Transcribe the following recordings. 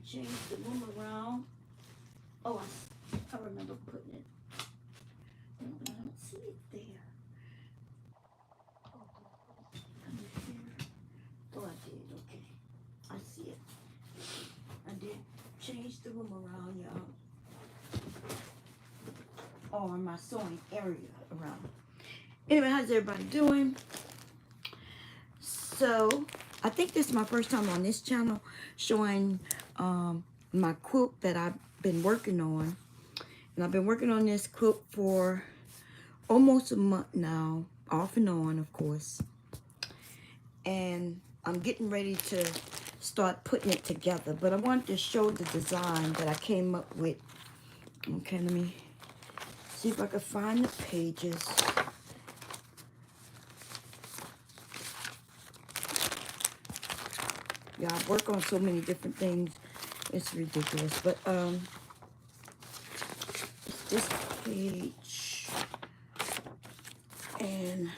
change the room around. Oh, I remember putting it. No, I don't see it there. Oh, I did. Okay, I see it. I did change the room around, y'all. Or my sewing area around. Anyway, how's everybody doing? So, I think this is my first time on this channel showing my quilt that I've been working on. And I've been working on this quilt for almost a month now, off and on, of course. And I'm getting ready to start putting it together. But I wanted to show the design that I came up with. Okay, let me see if I can find the pages. Yeah, I work on so many different things. It's ridiculous. But it's this page and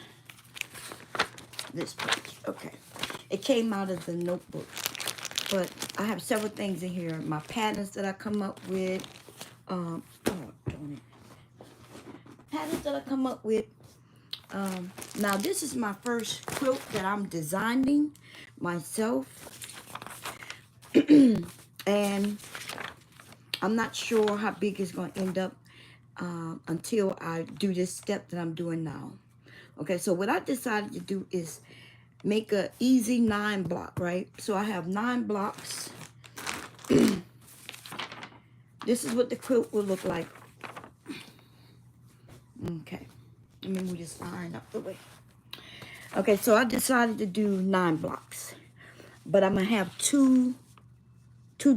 this page. Okay. It came out of the notebook. But I have several things in here. My patterns that I come up with. Oh, darn it. Patterns that I come up with. Now, this is my first quilt that I'm designing myself. And I'm not sure how big it's going to end up until I do this step that I'm doing now. Okay, so what I decided to do is make a easy 9 block, right? So I have 9 blocks. This is what the quilt will look like. Okay, let me move this line up the way. Okay, so I decided to do 9 blocks, but I'm gonna have two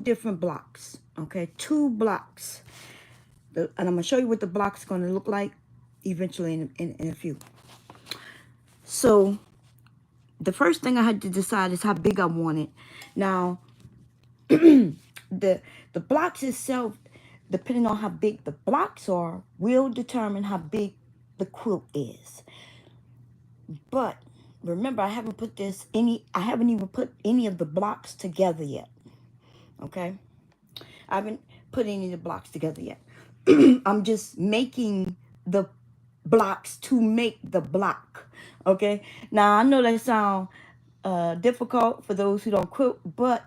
different blocks. Okay, 2 blocks, and I'm gonna show you what the block's gonna look like eventually in a few. So the first thing I had to decide is how big I want it. Now, the blocks itself, depending on how big the blocks are, will determine how big the quilt is. But remember, I haven't even put any of the blocks together yet. Okay, I haven't put any of the blocks together yet. I'm just making the blocks to make the block. Okay, now I know that sounds difficult for those who don't quilt, but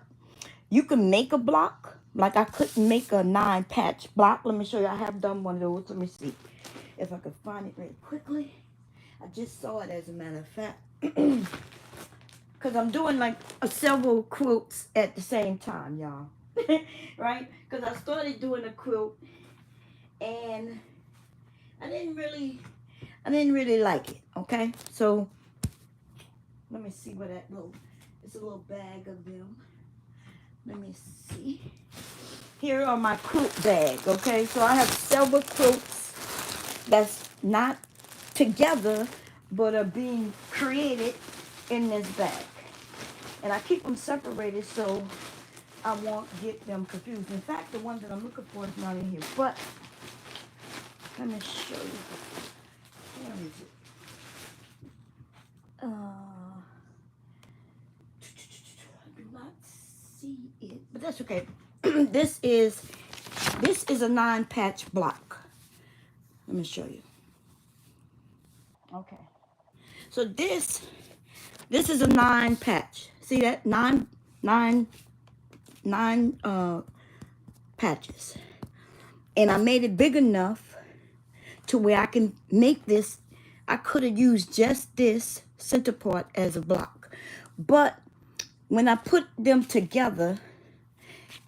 you can make a block. Like I couldn't make a 9 patch block. Let me show you. I have done one of those. Let me see if I can find it really quickly. I just saw it, as a matter of fact. Because I'm doing like several quilts at the same time, y'all. Right? Because I started doing a quilt and I didn't really like it. Okay? So let me see what that it's a little bag of them. Let me see. Here are my quilt bag, okay? So I have several quilts that's not together, but are being created in this bag. And I keep them separated so I won't get them confused. In fact, the one that I'm looking for is not in here. But let me show you. Where is it? I do not see it, but that's okay. This is a 9 patch block. Let me show you. Okay. So this is a 9 patch. See that? 9 patches. And I made it big enough to where I can make this. I could have used just this center part as a block. But when I put them together,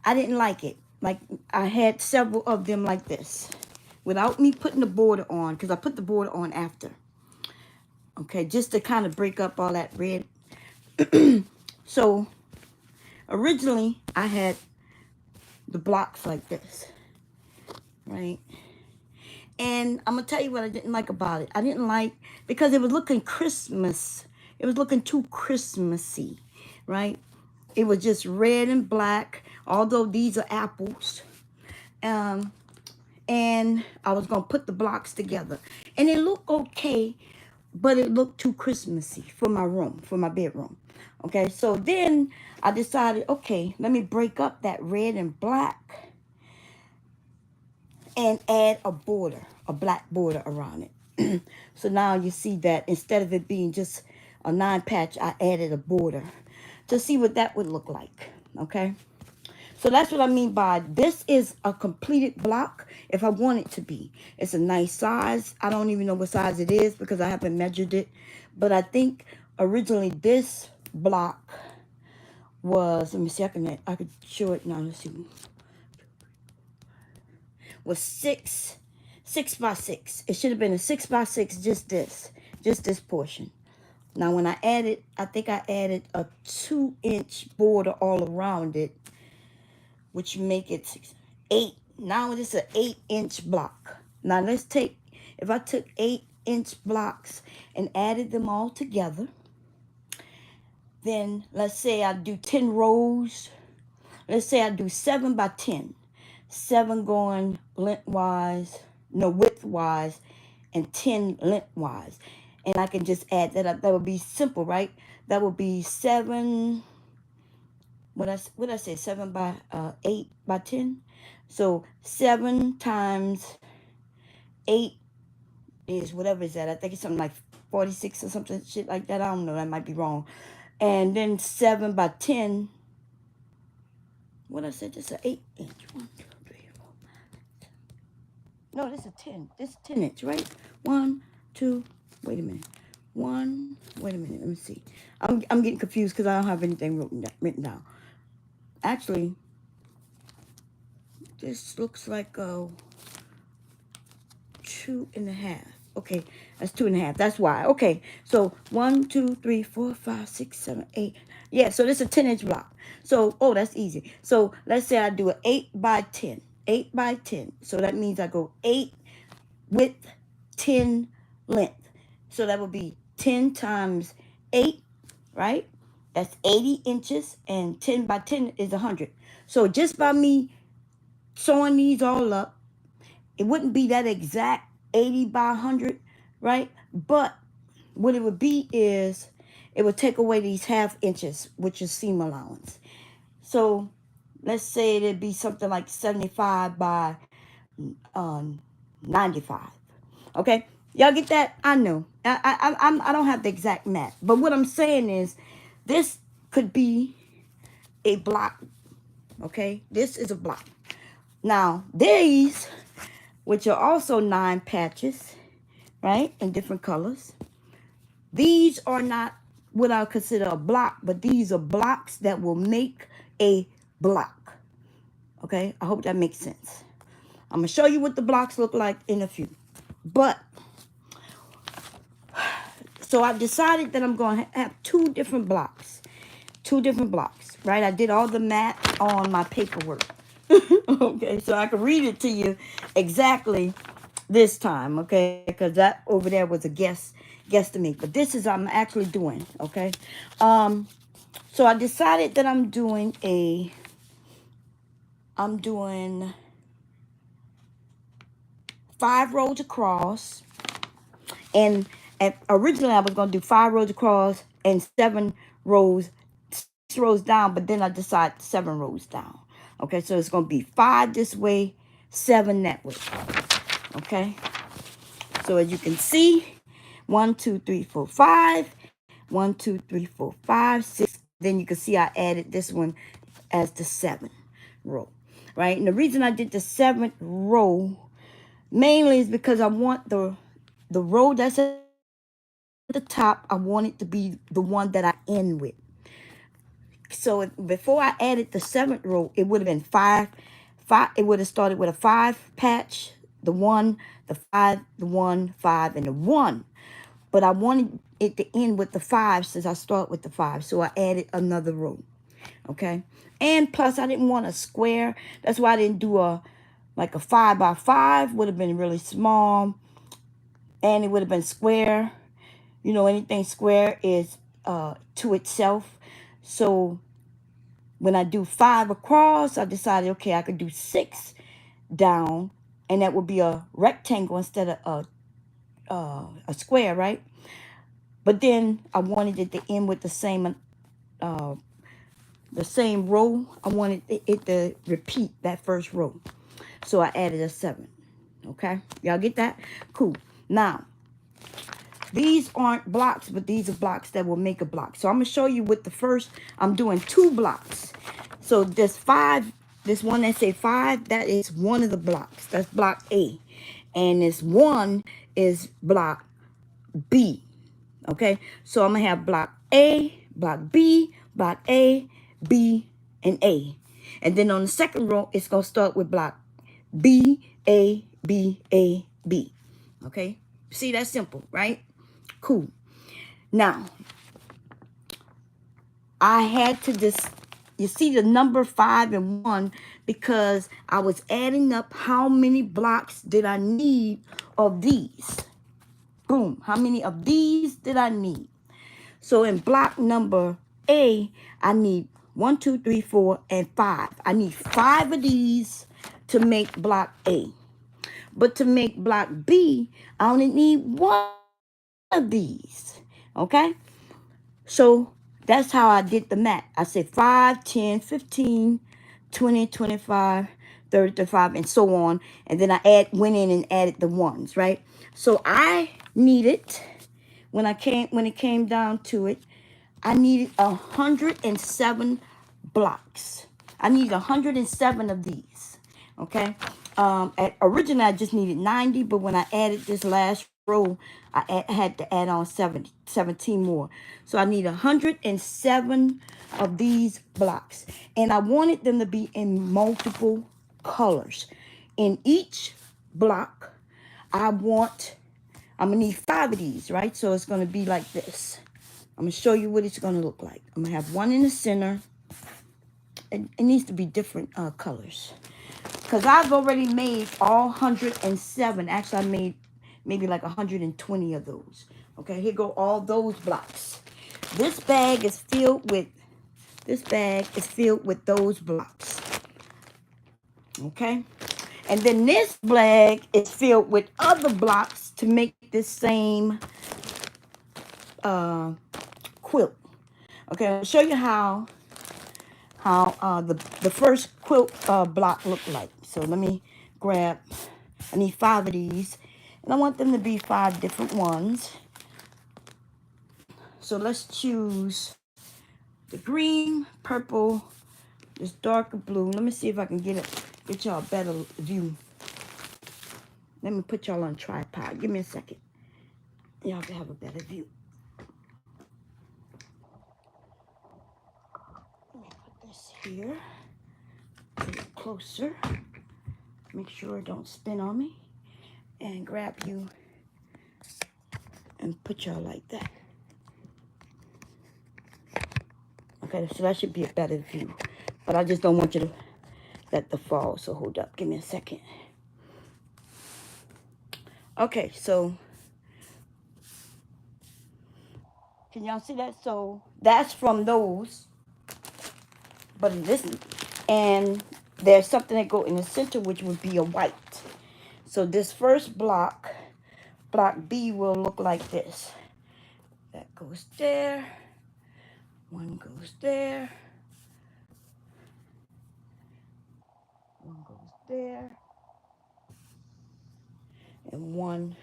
I didn't like it. Like I had several of them like this without me putting the border on, because I put the border on after. Okay, just to kind of break up all that red. So originally I had the blocks like this, right? And I'm gonna tell you what I didn't like about it. I didn't like, because it was looking Christmas. It was looking too Christmassy, right? It was just red and black, although these are apples. And I was gonna put the blocks together, and it looked okay, but it looked too Christmassy for my room, for my bedroom. Okay, so then I decided, okay, let me break up that red and black and add a border, a black border around it. So now you see that instead of it being just a 9 patch, I added a border to see what that would look like. Okay, so that's what I mean by this is a completed block if I want it to be. It's a nice size. I don't even know what size it is because I haven't measured it. But I think originally this block was, let me see, I could show it now. Let's see. Was 6 by 6. It should have been a 6 by 6, just this portion. Now when I added, I think I added a 2-inch border all around it, which make it 8. Now it's an 8-inch block. Now let's take, if I took 8-inch blocks and added them all together, then let's say I do 10 rows. Let's say I do 7 by 10. 7 going lengthwise, no, widthwise, and 10 lengthwise. And I can just add that up. That would be simple, right? That would be 7, what I say, 7 by 8 by 10. So 7 times 8 is whatever is that. I think it's something like 46 or something, shit like that. I don't know. That might be wrong. And then 7 by 10. What I said, this is an 8-inch. 1, 2, 3, 4, 5. No, this is 10. This is 10-inch, right? 1, 2. Wait a minute. 1. Wait a minute. Let me see. I'm getting confused because I don't have anything written down. Actually, this looks like a 2.5. Okay, that's 2.5. That's why. Okay, so 1, 2, 3, 4, 5, 6, 7, 8. Yeah, so this is a 10-inch block. So, oh, that's easy. So let's say I do an 8 by 10. 8 by 10. So that means I go 8 width, 10 length. So that would be 10 times 8, right? That's 80 inches, and 10 by 10 is 100. So just by me sewing these all up, it wouldn't be that exact 80 by 100, right? But what it would be is it would take away these 1/2 inches, which is seam allowance. So let's say it'd be something like 75 by 95. Okay, y'all get that? I know. I don't have the exact math, but what I'm saying is, this could be a block. Okay, this is a block. Now these, which are also 9 patches, right, in different colors. These are not what I consider a block, but these are blocks that will make a block. Okay, I hope that makes sense. I'm going to show you what the blocks look like in a few. But, so I've decided that I'm going to have 2 different blocks. 2 different blocks, right? I did all the math on my paperwork. Okay, so I can read it to you exactly this time, okay? Because that over there was a guesstimate. But this is I'm actually doing, okay? So I decided that I'm doing 5 rows across, and originally I was going to do 5 rows across and 7 rows, 6 rows down, but then I decided 7 rows down. Okay, so it's going to be 5 this way, 7 that way. Okay, so as you can see, 1, 2, 3, 4, 5. 1, 2, 3, 4, 5, 6. Then you can see I added this one as the 7th row, right? And the reason I did the 7th row mainly is because I want the row that's at the top, I want it to be the one that I end with. So before I added the 7th row, it would have been 5. It would have started with a 5 patch, the 1, the 5, the 1, 5, and the 1. But I wanted it to end with the 5 since I start with the 5. So I added another row. Okay. And plus I didn't want a square. That's why I didn't do like a 5 by 5. Would have been really small. And it would have been square. You know, anything square is to itself. So when I do 5 across, I decided, okay, I could do 6 down. And that would be a rectangle instead of a square, right? But then I wanted it to end with uh, the same row. I wanted it to repeat that first row. So I added a 7. Okay, y'all get that? Cool. Now, these aren't blocks, but these are blocks that will make a block. So I'm going to show you with the first, I'm doing 2 blocks. So this 5, this one that say 5, that is one of the blocks. That's block A. And this 1 is block B. Okay, so I'm going to have block A, block B, block A, B, and A. And then on the second row, it's going to start with block B, A, B, A, B. Okay, see, that's simple, right? Cool. Now, I had to just, you see the number 5 and 1 because I was adding up how many blocks did I need of these. Boom. How many of these did I need? So in block number A, I need 1, 2, 3, 4, and 5. I need 5 of these to make block A. But to make block B, I only need 1 of these. Okay? So that's how I did the math. I said 5, 10, 15, 20, 25, 30, 35, and so on. And then I went in and added the ones, right? So I needed, when it came down to it, I needed 107 blocks. I needed 107 of these. Okay. Originally I just needed 90, but when I added this last row, I had to add on 17 more. So I need 107 of these blocks. And I wanted them to be in multiple colors. In each block, I'm going to need 5 of these, right? So it's going to be like this. I'm going to show you what it's going to look like. I'm going to have one in the center. It needs to be different colors. Because I've already made all 107. Actually, I made maybe like 120 of those. Okay, here go all those blocks. This bag is filled with those blocks. Okay. And then this bag is filled with other blocks to make this same quilt. Okay, I'll show you how the first quilt block looked like. So let me grab, I need 5 of these, and I want them to be 5 different ones. So let's choose the green, purple, this darker blue. Let me see if I can get y'all a better view. Let me put y'all on tripod. Give me a second. Y'all can have a better view. Let me put this here. A little closer. Make sure it don't spin on me. And grab you and put y'all like that. Okay, so that should be a better view. But I just don't want you to let the fall. So hold up. Give me a second. Okay, so can y'all see that? So that's from those. But it isn't. And there's something that go in the center, which would be a white. So this first block B, will look like this. That goes there. One goes there. One goes there. And one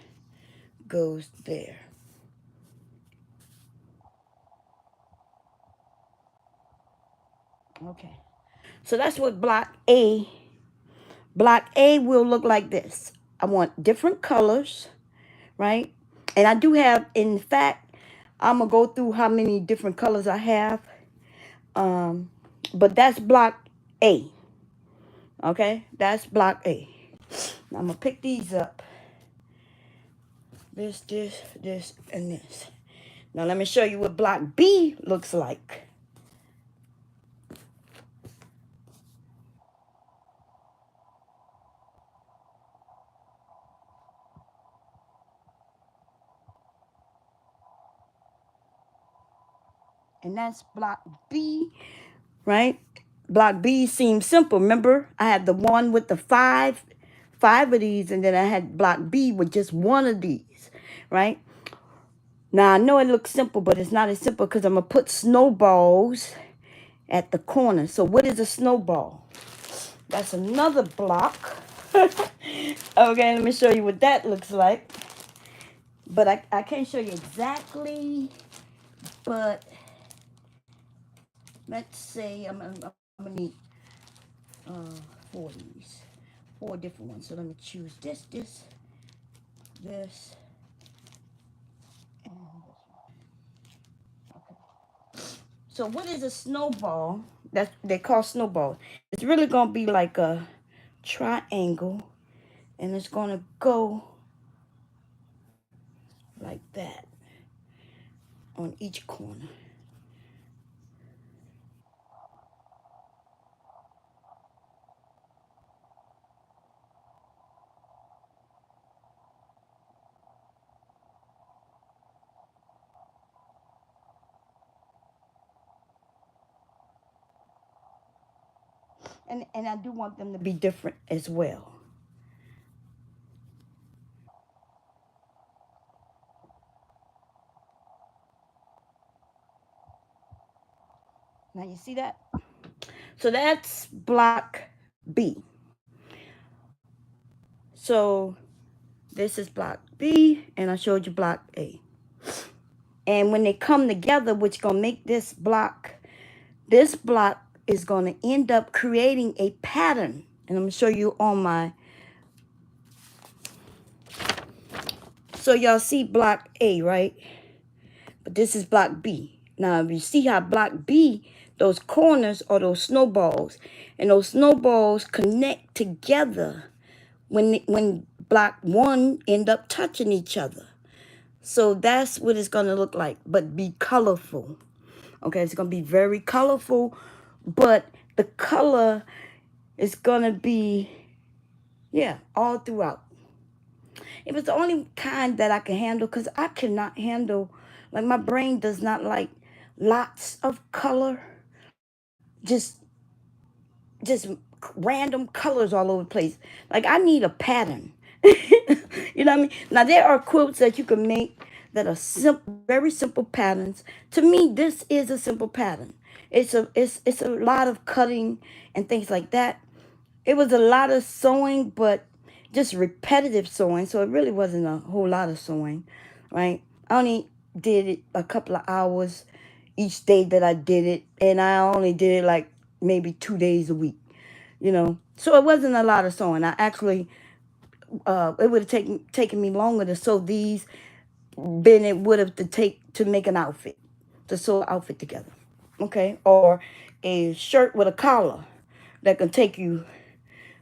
goes there. Okay. So that's what block A will look like this. I want different colors, right? And I do have, in fact, I'm going to go through how many different colors I have. But that's block A. Okay? That's block A. Now I'm going to pick these up. This, and this. Now let me show you what block B looks like. And that's block B, right? Block B seems simple. Remember, I had the one with the five of these, and then I had block B with just one of these, right? Now I know it looks simple, but it's not as simple because I'm going to put snowballs at the corner. So what is a snowball? That's another block. Okay, let me show you what that looks like. But I can't show you exactly, but let's say I'm gonna need four of these, four different ones. So let me choose this, this. So what is a snowball? That they call snowball. It's really gonna be like a triangle, and it's gonna go like that on each corner. And I do want them to be different as well. Now you see that? So that's block B. So this is block B, and I showed you block A. And when they come together, what's going to make this block is going to end up creating a pattern. And I'm going to show you on my, so y'all see block A, right? But this is block B. Now, if you see how block B, those corners are those snowballs. And those snowballs connect together when block 1 end up touching each other. So that's what it's going to look like, but be colorful. Okay, it's going to be very colorful, but the color is going to be, yeah, all throughout. It was the only kind that I can handle because I cannot handle, like my brain does not like lots of color, just just random colors all over the place. Like I need a pattern. You know what I mean? Now there are quilts that you can make that are simple, very simple patterns. To me, this is a simple pattern. It's a lot of cutting and things like that. It was a lot of sewing, but just repetitive sewing. So it really wasn't a whole lot of sewing, right? I only did it a couple of hours each day that I did it, and I only did it like maybe 2 days a week, you know. So it wasn't a lot of sewing. I actually, it would have taken me longer to sew these than it would have to make an outfit, to sew an outfit together, okay? Or a shirt with a collar that can take you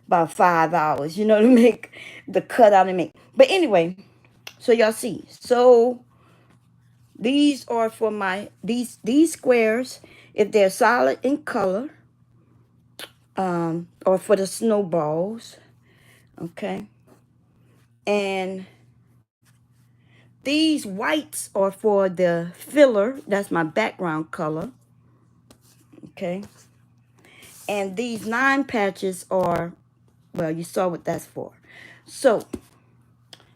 about 5 hours, you know, to make the cutout and make. But anyway, so y'all see. So these are for my these squares, if they're solid in color, or for the snowballs, okay. And these whites are for the filler. That's my background color, okay. And these 9 patches are, well, you saw what that's for. So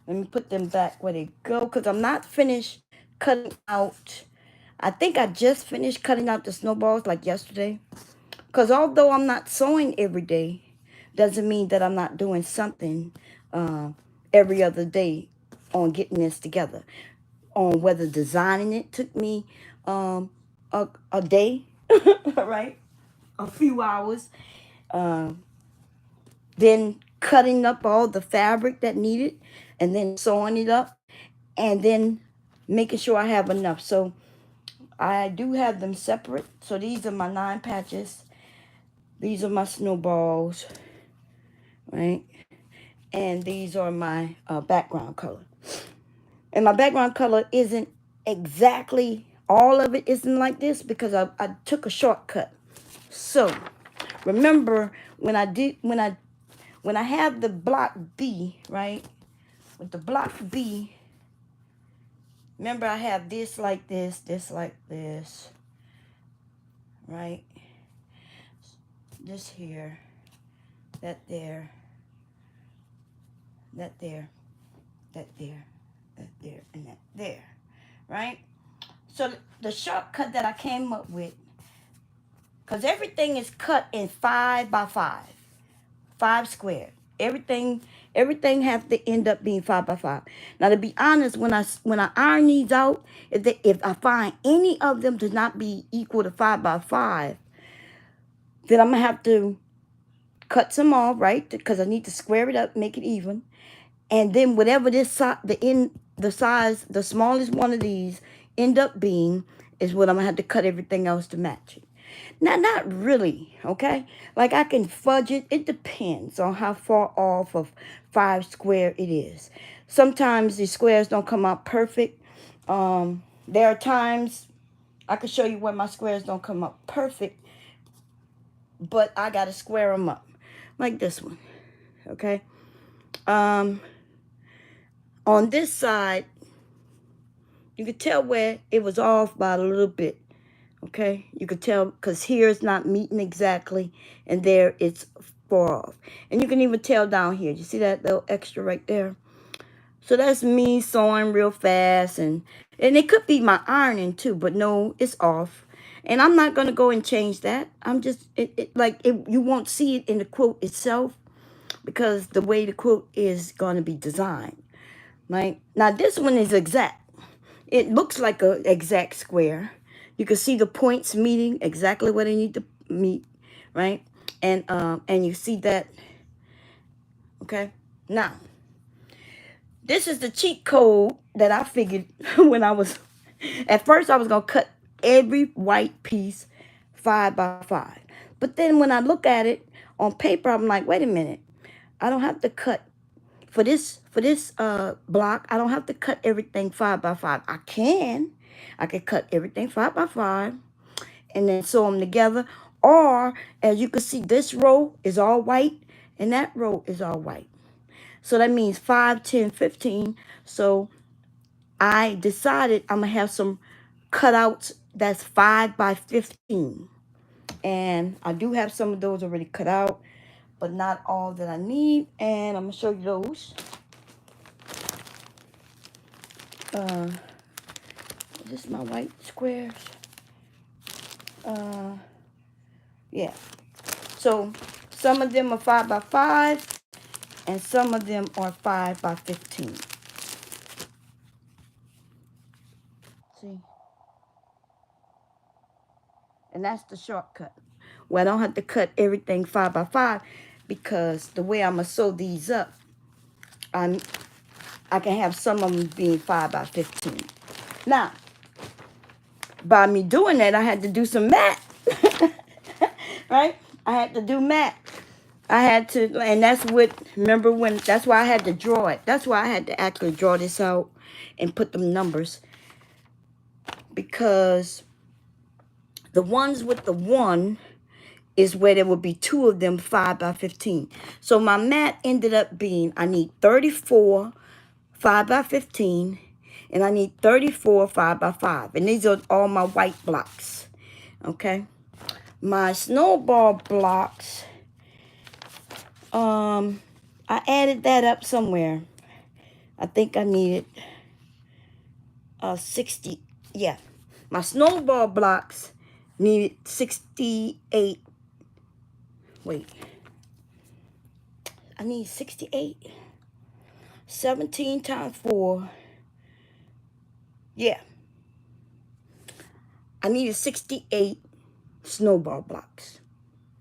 let me put them back where they go because I'm not finished cutting out. I think I just finished cutting out the snowballs like yesterday. Because although I'm not sewing every day, doesn't mean that I'm not doing something every other day on getting this together. On whether designing it took me a day, right? A few hours. Then cutting up all the fabric that needed and then sewing it up and then making sure I have enough. So I do have them separate. So these are my 9 patches. These are my snowballs, right? And these are my background color. And my background color isn't exactly, all of it isn't like this because I took a shortcut. So remember when I have the block B, right? With the block B, remember I have this like this like this, right? This here, that there, that there, that there, that there, and that there, right? So the shortcut that I came up with, because everything is cut in 5 by 5, 5 squared. Everything, everything have to end up being 5 by 5. Now, to be honest, when I iron these out, if I find any of them to not be equal to 5 by 5, then I'm gonna have to cut some off, right? Because I need to square it up, make it even, and then whatever the size, the smallest one of these end up being, is what I'm gonna have to cut everything else to match it. Now, not really, okay? Like I can fudge it. It depends on how far off of 5 square it is. Sometimes the squares don't come out perfect. There are times I can show you where my squares don't come up perfect, but I gotta square them up, like this one, okay? On this side, you could tell where it was off by a little bit. Okay, you could tell because here it's not meeting exactly, and there it's far off. And you can even tell down here. You see that little extra right there? So that's me sewing real fast, and it could be my ironing too, but no, it's off. And I'm not gonna go and change that. I'm just you won't see it in the quilt itself because the way the quilt is gonna be designed. Right now, this one is exact. It looks like a exact square. You can see the points meeting exactly where they need to meet, right? And you see that, okay? Now, this is the cheat code that I figured when I was, at first I was gonna cut every white piece 5 by 5. But then when I look at it on paper, I'm like, wait a minute, I don't have to cut for this block. I don't have to cut everything 5 by 5. I can cut everything 5 by 5 and then sew them together. Or as you can see, this row is all white and that row is all white. So that means 5, 10, 15. So I decided I'm gonna have some cutouts that's 5 by 15. And I do have some of those already cut out, but not all that I need. And I'm gonna show you those. This is my white squares. Yeah. So some of them are 5 by 5, and some of them are 5 by 15. See? And that's the shortcut. Well, I don't have to cut everything 5 by 5 because the way I'm gonna sew these up, I can have some of them being 5 by 15. Now, by me doing that, I had to do some math. Right? I had to do math. I had to, and that's what, remember when, that's why I had to draw it. That's why I had to actually draw this out and put them numbers. Because the ones with the 1 is where there would be 2 of them 5 by 15. So my math ended up being, I need 34 5 by 15, and I need 34 5 by 5. And these are all my white blocks. Okay. My snowball blocks, I added that up somewhere. I think I needed 60. Yeah, my snowball blocks needed 68. Wait, I need 68. 17 times 4. Yeah, I needed 68 snowball blocks.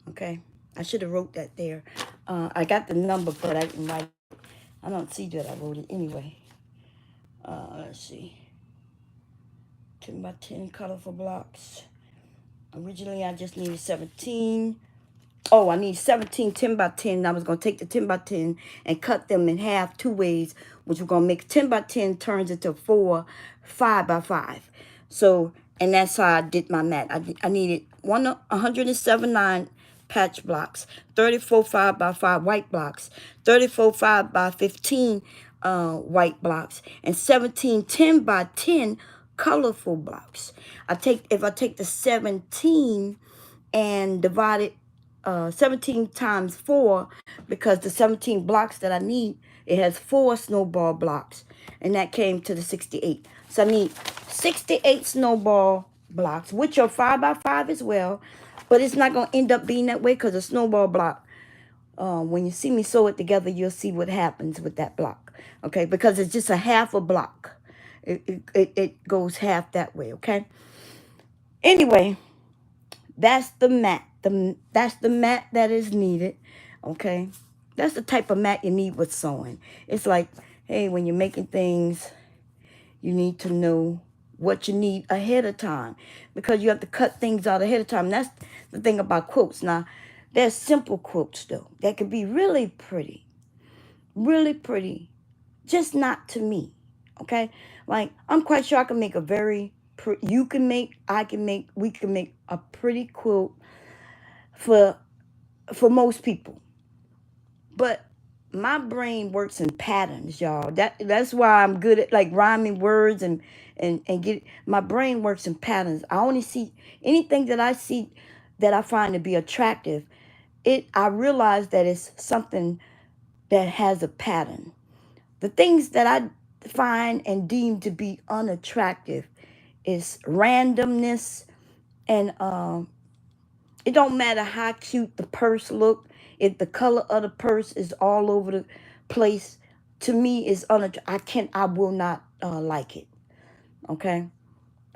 Okay, I should have wrote that there. I got the number, but I didn't write it. I don't see that I wrote it anyway. Let's see. 10 by 10 colorful blocks. Originally, I just needed 17. Oh, I need 17 10 by 10. And I was going to take the 10 by 10 and cut them in half 2 ways, which we're going to make 10 by 10 turns into 4 5 by 5. So, and that's how I did my math. I needed 179 patch blocks, 34 5 by 5 white blocks, 34 5 by 15 white blocks, and 17 10 by 10 colorful blocks. If I take the 17 and divide it 17 times 4, because the 17 blocks that I need, it has 4 snowball blocks. and that came to the 68. So I need 68 snowball blocks, which are 5x5 as well, but it's not going to end up being that way because a snowball block, when you see me sew it together, you'll see what happens with that block, okay? Because it's just a half a block. It goes half that way, okay? Anyway, that's the mat. That's the mat that is needed, okay? That's the type of mat you need with sewing. It's like, hey, when you're making things, you need to know what you need ahead of time because you have to cut things out ahead of time. That's the thing about quilts. Now, there's simple quilts, though, that can be really pretty, just not to me, okay? Like, I'm quite sure I can make a very, you can make, I can make, we can make a pretty quilt for most people. But my brain works in patterns, y'all. That's why I'm good at like rhyming words and get my brain works in patterns. I only see anything that I see that I find to be attractive. I realize that it's something that has a pattern. The things that I find and deem to be unattractive is randomness and it don't matter how cute the purse look. If the color of the purse is all over the place, to me is I will not like it. Okay.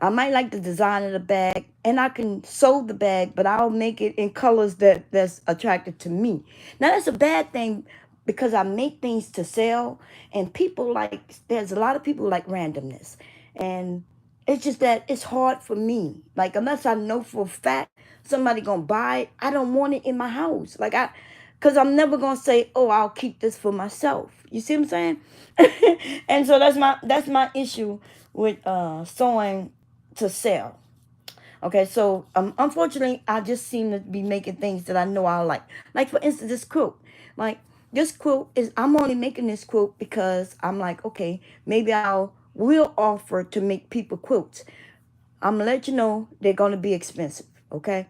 I might like the design of the bag and I can sew the bag, but I'll make it in colors that's attractive to me. Now that's a bad thing because I make things to sell and there's a lot of people like randomness. And it's just that it's hard for me. Like unless I know for a fact somebody gonna buy it, I don't want it in my house. Cause I'm never gonna say, oh, I'll keep this for myself. You see what I'm saying? And so that's my issue with sewing to sell. Okay, so unfortunately, I just seem to be making things that I know I like. Like for instance, this quilt. Like this quilt I'm only making this quilt because I'm like, okay, maybe will offer to make people quilts. I'm gonna let you know they're gonna be expensive. Okay,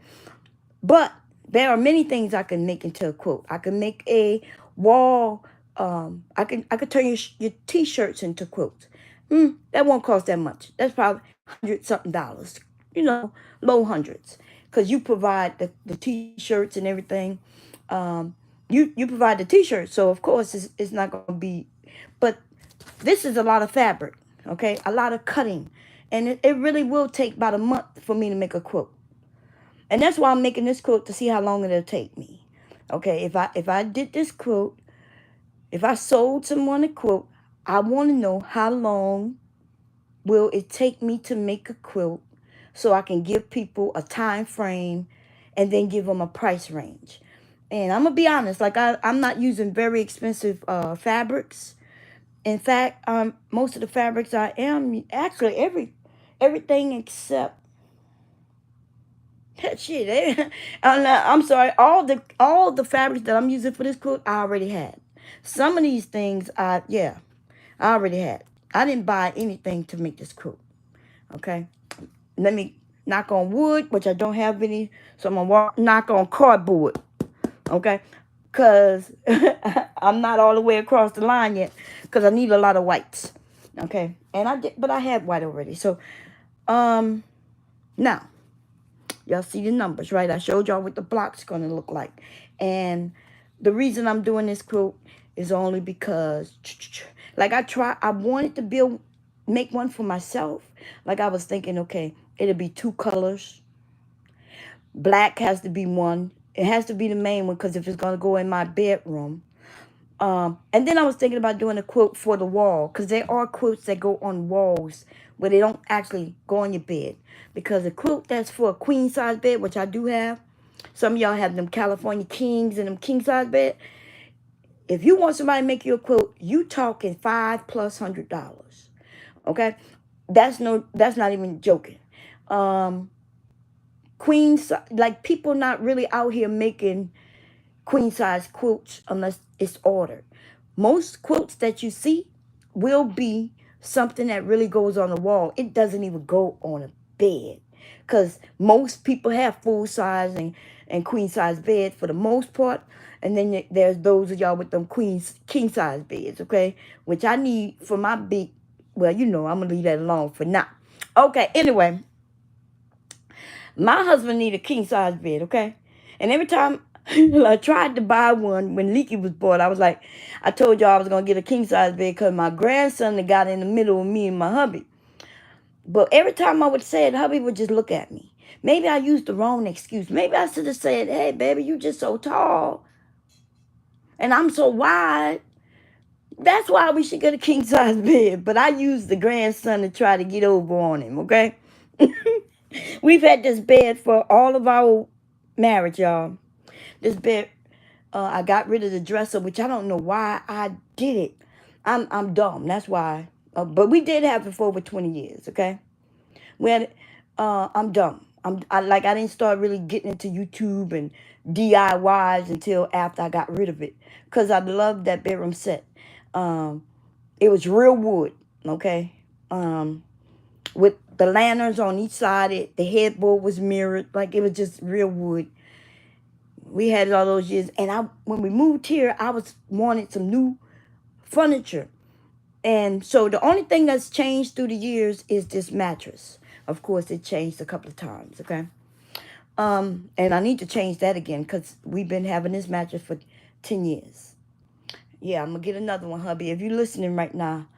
but there are many things I can make into a quilt. I can make a wall. I could turn your t-shirts into quilts. That won't cost that much. That's probably $100 something. Low hundreds, because you provide the t-shirts and everything. You provide the t-shirts, so of course it's not going to be. But this is a lot of fabric, okay, a lot of cutting, and it really will take about a month for me to make a quilt. And that's why I'm making this quilt to see how long it'll take me. Okay, if I did this quilt, if I sold someone a quilt, I want to know how long will it take me to make a quilt so I can give people a time frame and then give them a price range. And I'm gonna be honest, like I'm not using very expensive fabrics. In fact, most of the fabrics I am actually everything except shit. I'm sorry. All the fabrics that I'm using for this quilt, I already had. Some of these things, I already had. I didn't buy anything to make this quilt. Okay, let me knock on wood, which I don't have any, so I'm gonna knock on cardboard. Okay, cause I'm not all the way across the line yet, cause I need a lot of whites. Okay, and I did, but I had white already. So, now. Y'all see the numbers, right? I showed y'all what the block's going to look like. And the reason I'm doing this quilt is only because, like I wanted to make one for myself. Like I was thinking, okay, it'll be 2 colors. Black has to be one. It has to be the main one because if it's going to go in my bedroom. And then I was thinking about doing a quilt for the wall because there are quilts that go on walls where they don't actually go on your bed. Because a quilt that's for a queen size bed, which I do have, some of y'all have them California Kings and them king size bed. If you want somebody to make you a quilt, you talking $500+. Okay, that's not even joking. Queen, like people not really out here making queen size quilts unless it's ordered. Most quilts that you see will be something that really goes on the wall. It doesn't even go on a bed. Because most people have full size and queen size beds for the most part. And then there's those of y'all with them king size beds, okay? Which I need for my big, well, I'm going to leave that alone for now. Okay, anyway, my husband need a king size bed, okay? And every time I tried to buy one when Leaky was born, I told y'all I was going to get a king size bed because my grandson that got in the middle of me and my hubby. But every time I would say it, hubby would just look at me. Maybe I used the wrong excuse. Maybe I should have said, hey, baby, you just so tall. And I'm so wide. That's why we should get a king size bed. But I used the grandson to try to get over on him, okay? We've had this bed for all of our marriage, y'all. This bed, I got rid of the dresser, which I don't know why I did it. I'm dumb. That's why. But we did have it for over 20 years, okay? I'm dumb. I didn't start really getting into YouTube and DIYs until after I got rid of it. Because I loved that bedroom set. It was real wood, okay? With the lanterns on each side. The headboard was mirrored. Like, it was just real wood. We had it all those years. And when we moved here, I wanted some new furniture. And so the only thing that's changed through the years is this mattress. Of course, it changed a couple of times, okay? And I need to change that again because we've been having this mattress for 10 years. Yeah, I'm going to get another one, hubby. If you're listening right now,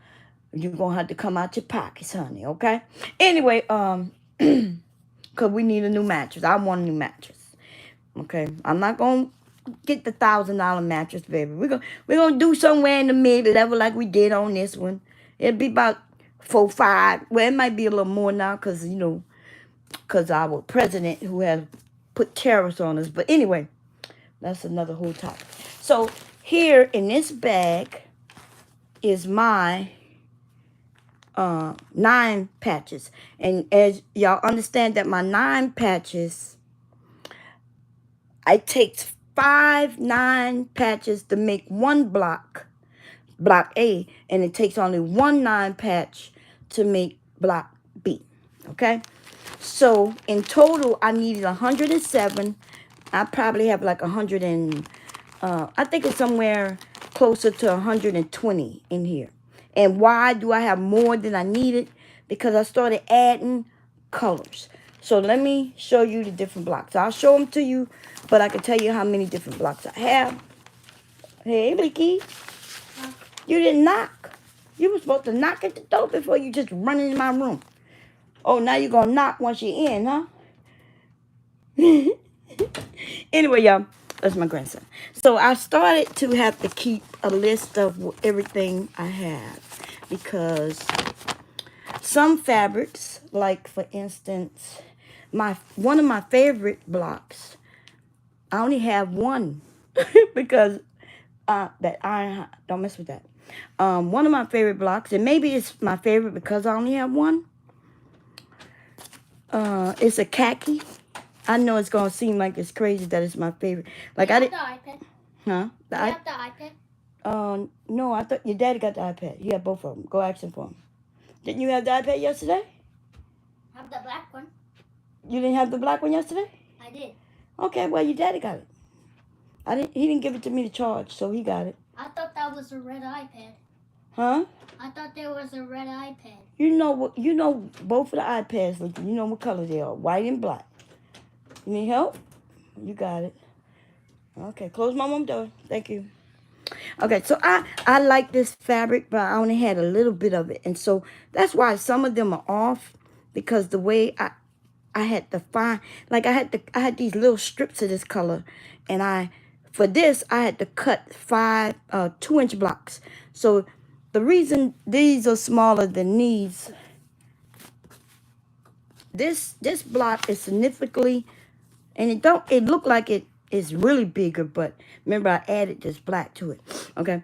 you're going to have to come out your pockets, honey, okay? Anyway, because we need a new mattress. I want a new mattress, okay? I'm not going to get the $1,000 mattress, baby. We're gonna do somewhere in the mid-level like we did on this one. It'll be about 4, 5. Well, it might be a little more now because, because our president who has put tariffs on us. But anyway, that's another whole topic. So here in this bag is my 9 patches. And as y'all understand that my 9 patches, it takes 5 9 patches to make one block A, and it takes only 1 9 patch to make block B. Okay, so in total I needed 107. I probably have like 100 and I think it's somewhere closer to 120 in here. And why do I have more than I needed? Because I started adding colors. So let me show you the different blocks. I'll show them to you, but I can tell you how many different blocks I have. Hey, Leaky. You didn't knock. You were supposed to knock at the door before you just run in my room. Oh, now you're going to knock once you're in, huh? Anyway, y'all, that's my grandson. So I started to have to keep a list of everything I have because some fabrics, like for instance, one of my favorite blocks, I only have one because that iron, don't mess with that. One of my favorite blocks, and maybe it's my favorite because I only have one. It's a khaki. I know it's gonna seem like it's crazy that it's my favorite. Like I didn't. The iPad. Huh? You have the iPad. No, I thought your daddy got the iPad. He had both of them. Go ask him for them. Didn't you have the iPad yesterday? I have the black one. You didn't have the black one yesterday? I did. Okay, well your daddy got it. He didn't give it to me to charge, so he got it. I thought that was a red iPad. Huh? I thought there was a red iPad. You know what? You know both of the iPads. You know what color they are, white and black. You need help? You got it. Okay, close my room door. Thank you. Okay, so I like this fabric, but I only had a little bit of it, and so that's why some of them are off because the way I had to find, like I had these little strips of this color, and for this I had to cut 5 2-inch blocks. So the reason these are smaller than these, this block is significantly, and it looked like it is really bigger, but remember I added this black to it. Okay,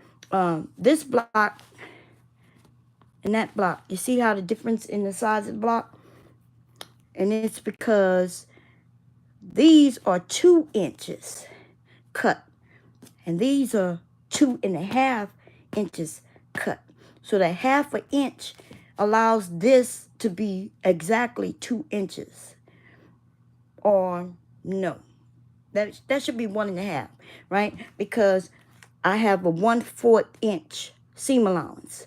this block and that block, you see how the difference in the size of the block? And it's because these are 2 inches cut, and these are 2.5 inches cut. So that 1/2 inch allows this to be exactly 2 inches. or no. That should be 1.5, right? Because I have a 1/4 inch seam allowance.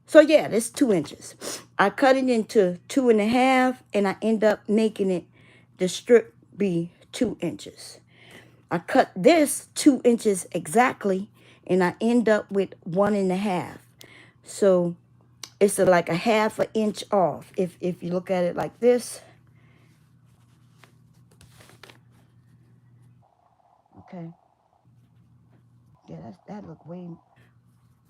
So yeah, that's 2 inches. I cut it into 2.5, and I end up making it the strip be 2 inches. I cut this 2 inches exactly, and I end up with 1.5. So it's like a 1/2 inch off. If you look at it like this, okay. Yeah, that look way.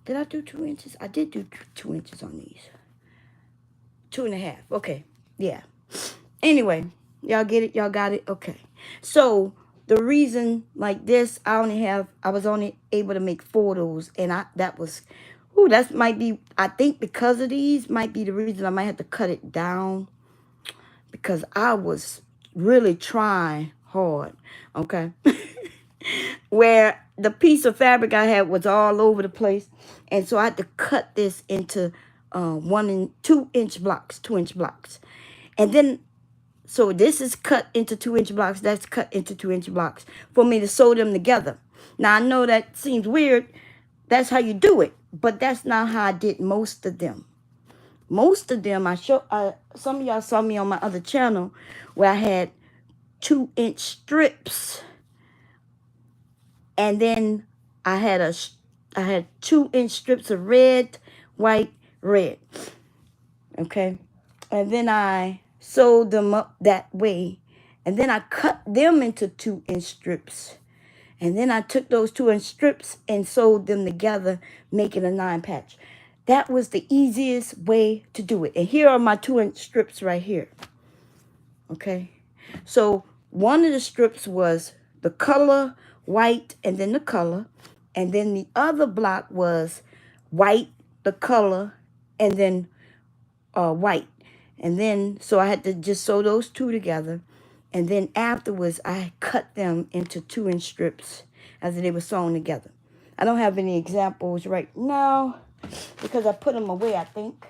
Did I do 2 inches? I did do 2 inches on these. 2.5. Okay. Yeah. Anyway, y'all get it? Y'all got it? Okay. So the reason like this, I was only able to make 4 of those, and that was, ooh, that might be, I think because of these might be the reason I might have to cut it down, because I was really trying hard. Okay. Where the piece of fabric I had was all over the place, and so I had to cut this into 1 and 2 inch blocks, 2 inch blocks, and then so this is cut into 2 inch blocks. That's cut into 2 inch blocks for me to sew them together. Now I know that seems weird. That's how you do it, but that's not how I did most of them. Most of them some of y'all saw me on my other channel where I had 2 inch strips, and then I had 2 inch strips of red, white, red. Okay, and then I sewed them up that way, and then I cut them into 2 inch strips, and then I took those 2 inch strips and sewed them together, making a 9 patch. That was the easiest way to do it. And here are my 2 inch strips right here. Okay, so one of the strips was the color white, and then the color, and then the other block was white, the color, and then white. And then so I had to just sew those two together, and then afterwards I cut them into 2 inch strips as they were sewn together. I don't have any examples right now because I put them away, I think.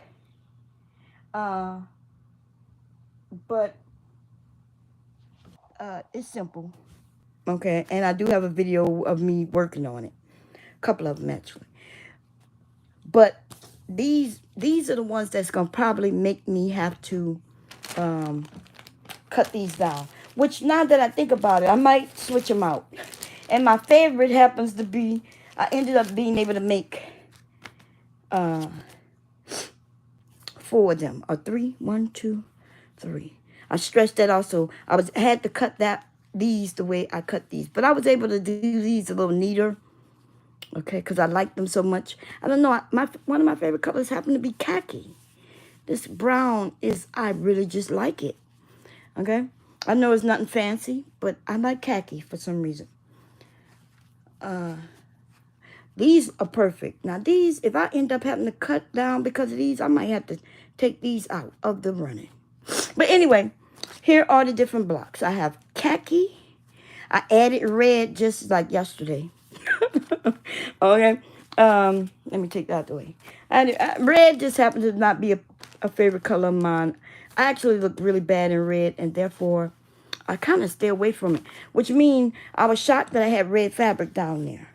But it's simple. Okay, and I do have a video of me working on it. A couple of them actually. But these are the ones that's gonna probably make me have to cut these down. Which, now that I think about it, I might switch them out. And my favorite happens to be, I ended up being able to make 4 of them, or 3. 1, 2, 3. I stretched that also. I had to cut these the way I cut these, but I was able to do these a little neater. Okay, because I like them so much. I don't know. One of my favorite colors happen to be khaki. This brown I really just like it. Okay, I know it's nothing fancy, but I like khaki for some reason. These are perfect. Now these, if I end up having to cut down because of these, I might have to take these out of the running. But anyway, here are the different blocks. I have khaki. I added red just like yesterday. Okay. Let me take that out of the way. Red just happens to not be a favorite color of mine. I actually look really bad in red, and therefore I kind of stay away from it. Which means I was shocked that I had red fabric down there.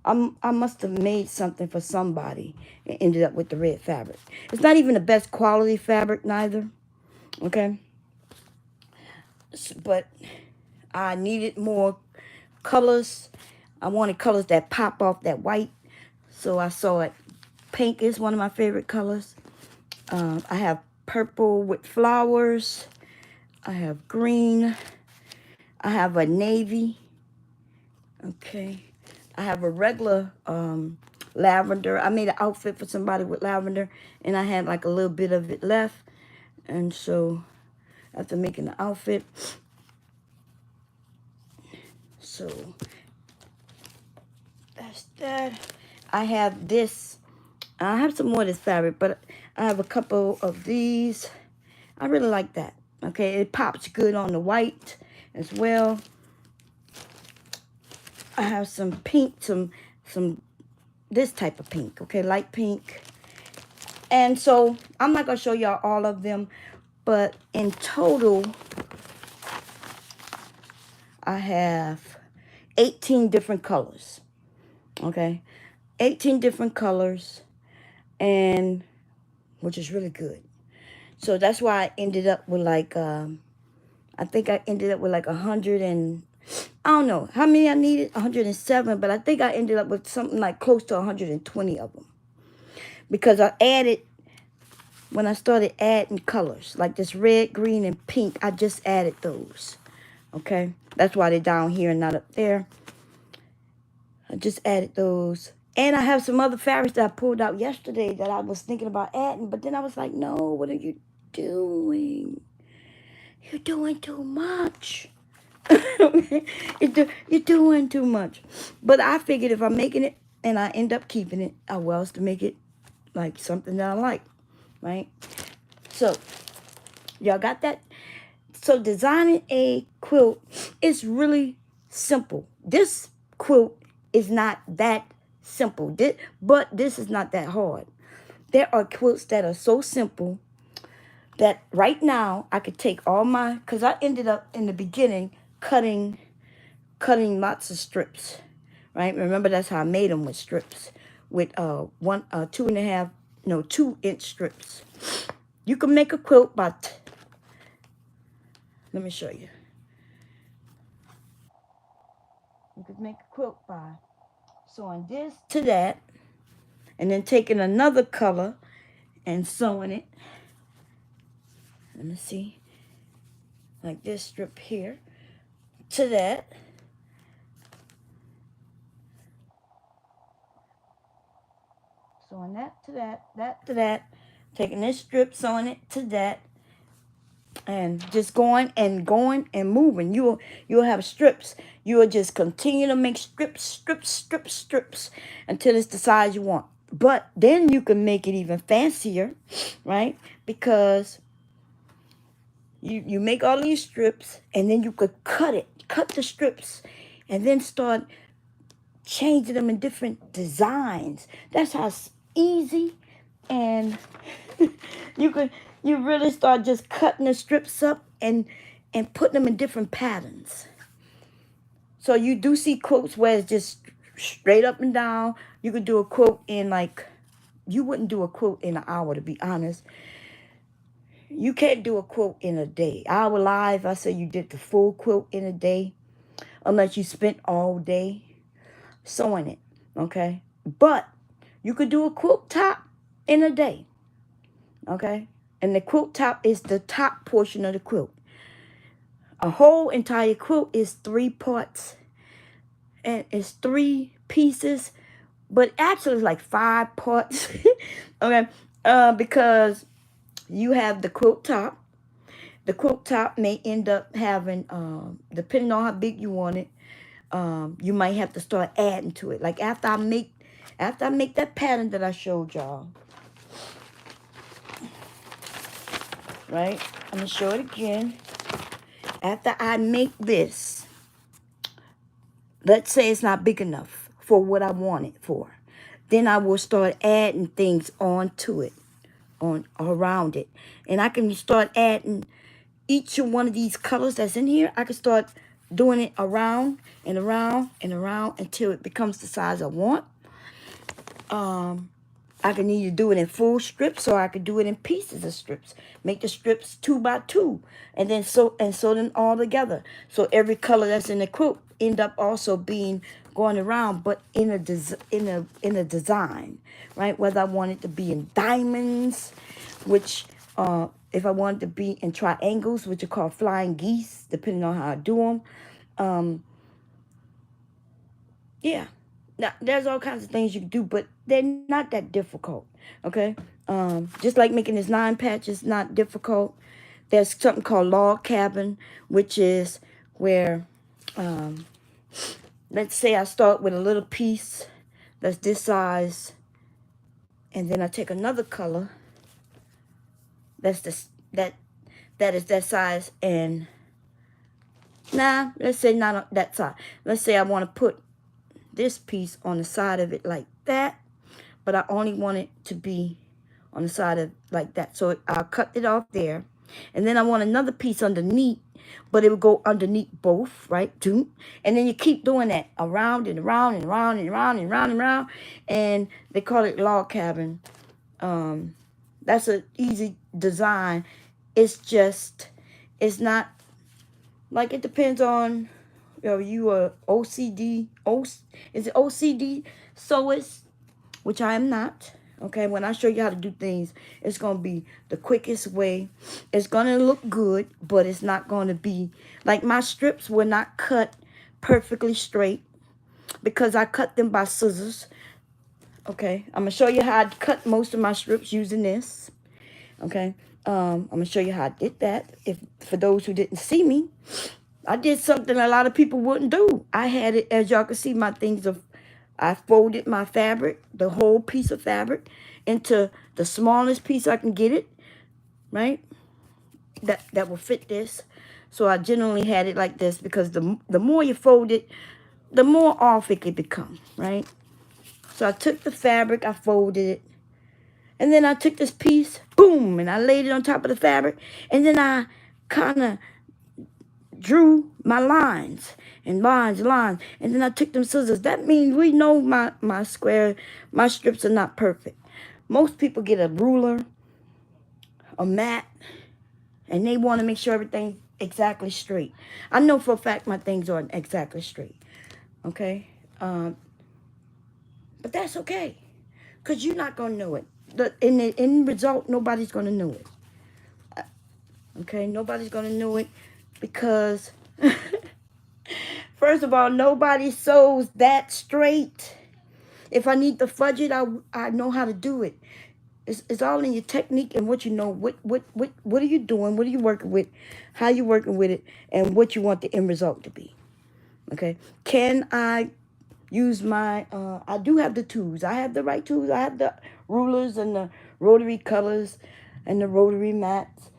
I must have made something for somebody and ended up with the red fabric. It's not even the best quality fabric neither. Okay. But I needed more colors. I wanted colors that pop off that white. So I saw it. Pink is one of my favorite colors. I have purple with flowers. I have green. I have a navy. Okay. I have a regular lavender. I made an outfit for somebody with lavender, and I had like a little bit of it left. And so after making the outfit, so that's that. I have this. I have some more of this fabric, but I have a couple of these. I really like that. Okay, it pops good on the white as well. I have some pink, some this type of pink, okay, light pink. And so I'm not gonna show y'all all of them, but in total, I have 18 different colors. Okay, 18 different colors, and which is really good. So that's why I ended up with like I think I ended up with like 100 and I don't know how many I needed, 107, but I think I ended up with something like close to 120 of them because I added when I started adding colors like this red, green, and pink. I just added those. Okay, that's why they're down here and not up there. I just added those. And I have some other fabrics that I pulled out yesterday that I was thinking about adding, but then I was like, no, what are you doing? You're doing too much. You're doing too much. But I figured if I'm making it and I end up keeping it, I was to make it like something that I like, right? So, y'all got that? So, designing a quilt is really simple. This quilt is not that simple, but this is not that hard. There are quilts that are so simple that right now I could take all my, because I ended up in the beginning cutting lots of strips, right? Remember that's how I made them, with strips, with 2.5, no, 2 inch strips. You can make a quilt by, let me show you. You could make a quilt by sewing this to that, and then taking another color and sewing it. Let me see, like this strip here to that. Sewing that to that, that to that, taking this strip, sewing it to that, and just going and moving. You'll have strips. You will just continue to make strips until it's the size you want. But then you can make it even fancier, right? Because you make all these strips, and then you could cut the strips, and then start changing them in different designs. That's how easy, and you could you really start just cutting the strips up and putting them in different patterns. So you do see quilts where it's just straight up and down. You could do a quilt in like, you wouldn't do a quilt in an hour, to be honest. You can't do a quilt in a day. Our live, I say you did the full quilt in a day, unless you spent all day sewing it, okay? But you could do a quilt top in a day, okay? And the quilt top is the top portion of the quilt. A whole entire quilt is 3 parts, and it's 3 pieces, but actually it's like 5 parts, okay? Because you have the quilt top. The quilt top may end up having, depending on how big you want it, you might have to start adding to it. Like after I make that pattern that I showed y'all, right? I'm gonna show it again. After I make this, let's say it's not big enough for what I want it for, then I will start adding things onto it, around it, and I can start adding each one of these colors that's in here. I can start doing it around and around and around until it becomes the size I want. I can either do it in full strips, or I could do it in pieces of strips. Make the strips 2 by 2, and then sew them all together. So every color that's in the quilt end up also being going around, but in a design, right? Whether I want it to be in diamonds, which if I want it to be in triangles, which are called flying geese, depending on how I do them. Yeah. Now, there's all kinds of things you can do, but they're not that difficult, okay? Just like making this 9 patch is not difficult. There's something called log cabin, which is where, let's say I start with a little piece that's this size, and then I take another color that's that is that size, and let's say not that size. Let's say I want to put this piece on the side of it like that, but I only want it to be on the side of like that. So I'll cut it off there, And then I want another piece underneath, but it would go underneath both, right? Two. And then you keep doing that around and around and around and around and around and around. And they call it log cabin. That's an easy design. It's just, it's not, like it depends on, you are OCD, is it OCD sewist, which I am not. Okay, when I show you how to do things, it's going to be the quickest way. It's going to look good, but it's not going to be, like my strips were not cut perfectly straight because I cut them by scissors. Okay, I'm going to show you how I cut most of my strips using this. Okay, I'm going to show you how I did that. If for those who didn't see me, I did something a lot of people wouldn't do. I had it, as y'all can see, my things of, I folded my fabric, the whole piece of fabric, into the smallest piece I can get it, right? That will fit this. So I generally had it like this because the more you fold it, the more off it could become, right? So I took the fabric, I folded it, and then I took this piece, boom, and I laid it on top of the fabric, and then I kind of drew my lines and lines, and then I took them scissors. That means we know my strips are not perfect. Most people get a ruler, a mat, and they want to make sure everything's exactly straight. I know for a fact my things aren't exactly straight, okay? But that's okay, because you're not going to know it. In the end result, nobody's going to know it. Okay, nobody's going to know it because, first of all, nobody sews that straight. If I need to fudge it, I know how to do it. It's all in your technique and what you know. What are you doing? What are you working with? How you working with it? And what you want the end result to be. Okay. Can I use my, I do have the tools. I have the right tools. I have the rulers and the rotary colors and the rotary mats.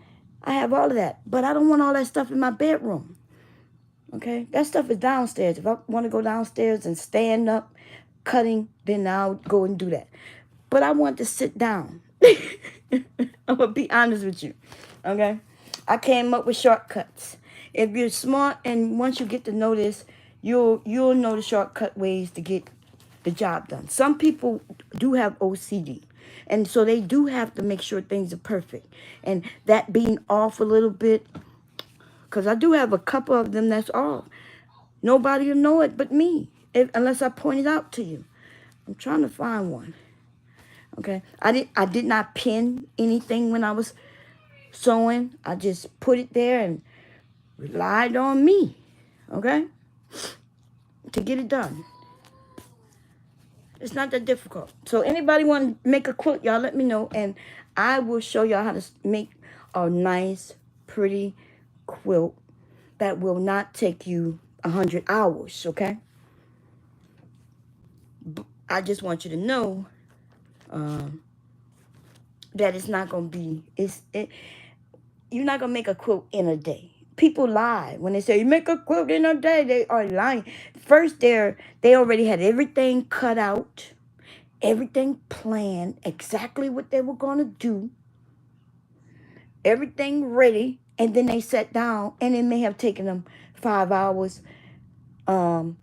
I have all of that. But I don't want all that stuff in my bedroom. Okay. That stuff is downstairs. If I want to go downstairs and stand up cutting, then I'll go and do that. But I want to sit down. I'm going to be honest with you. Okay? I came up with shortcuts. If you're smart and once you get to know this, you'll know the shortcut ways to get the job done. Some people do have OCD. And so they do have to make sure things are perfect. And that being off a little bit, because I do have a couple of them that's off. Nobody will know it but me, unless I point it out to you. I'm trying to find one. Okay, I did not pin anything when I was sewing. I just put it there and relied on me, okay, to get it done. It's not that difficult. So anybody want to make a quilt, y'all let me know, and I will show y'all how to make a nice, pretty quilt that will not take you 100 hours, okay? I just want you to know that it's not going to be, you're not going to make a quilt in a day. People lie when they say you make a quilt in a day. They are lying. First, they already had everything cut out, everything planned, exactly what they were going to do, everything ready, and then they sat down, and it may have taken them 5 hours, and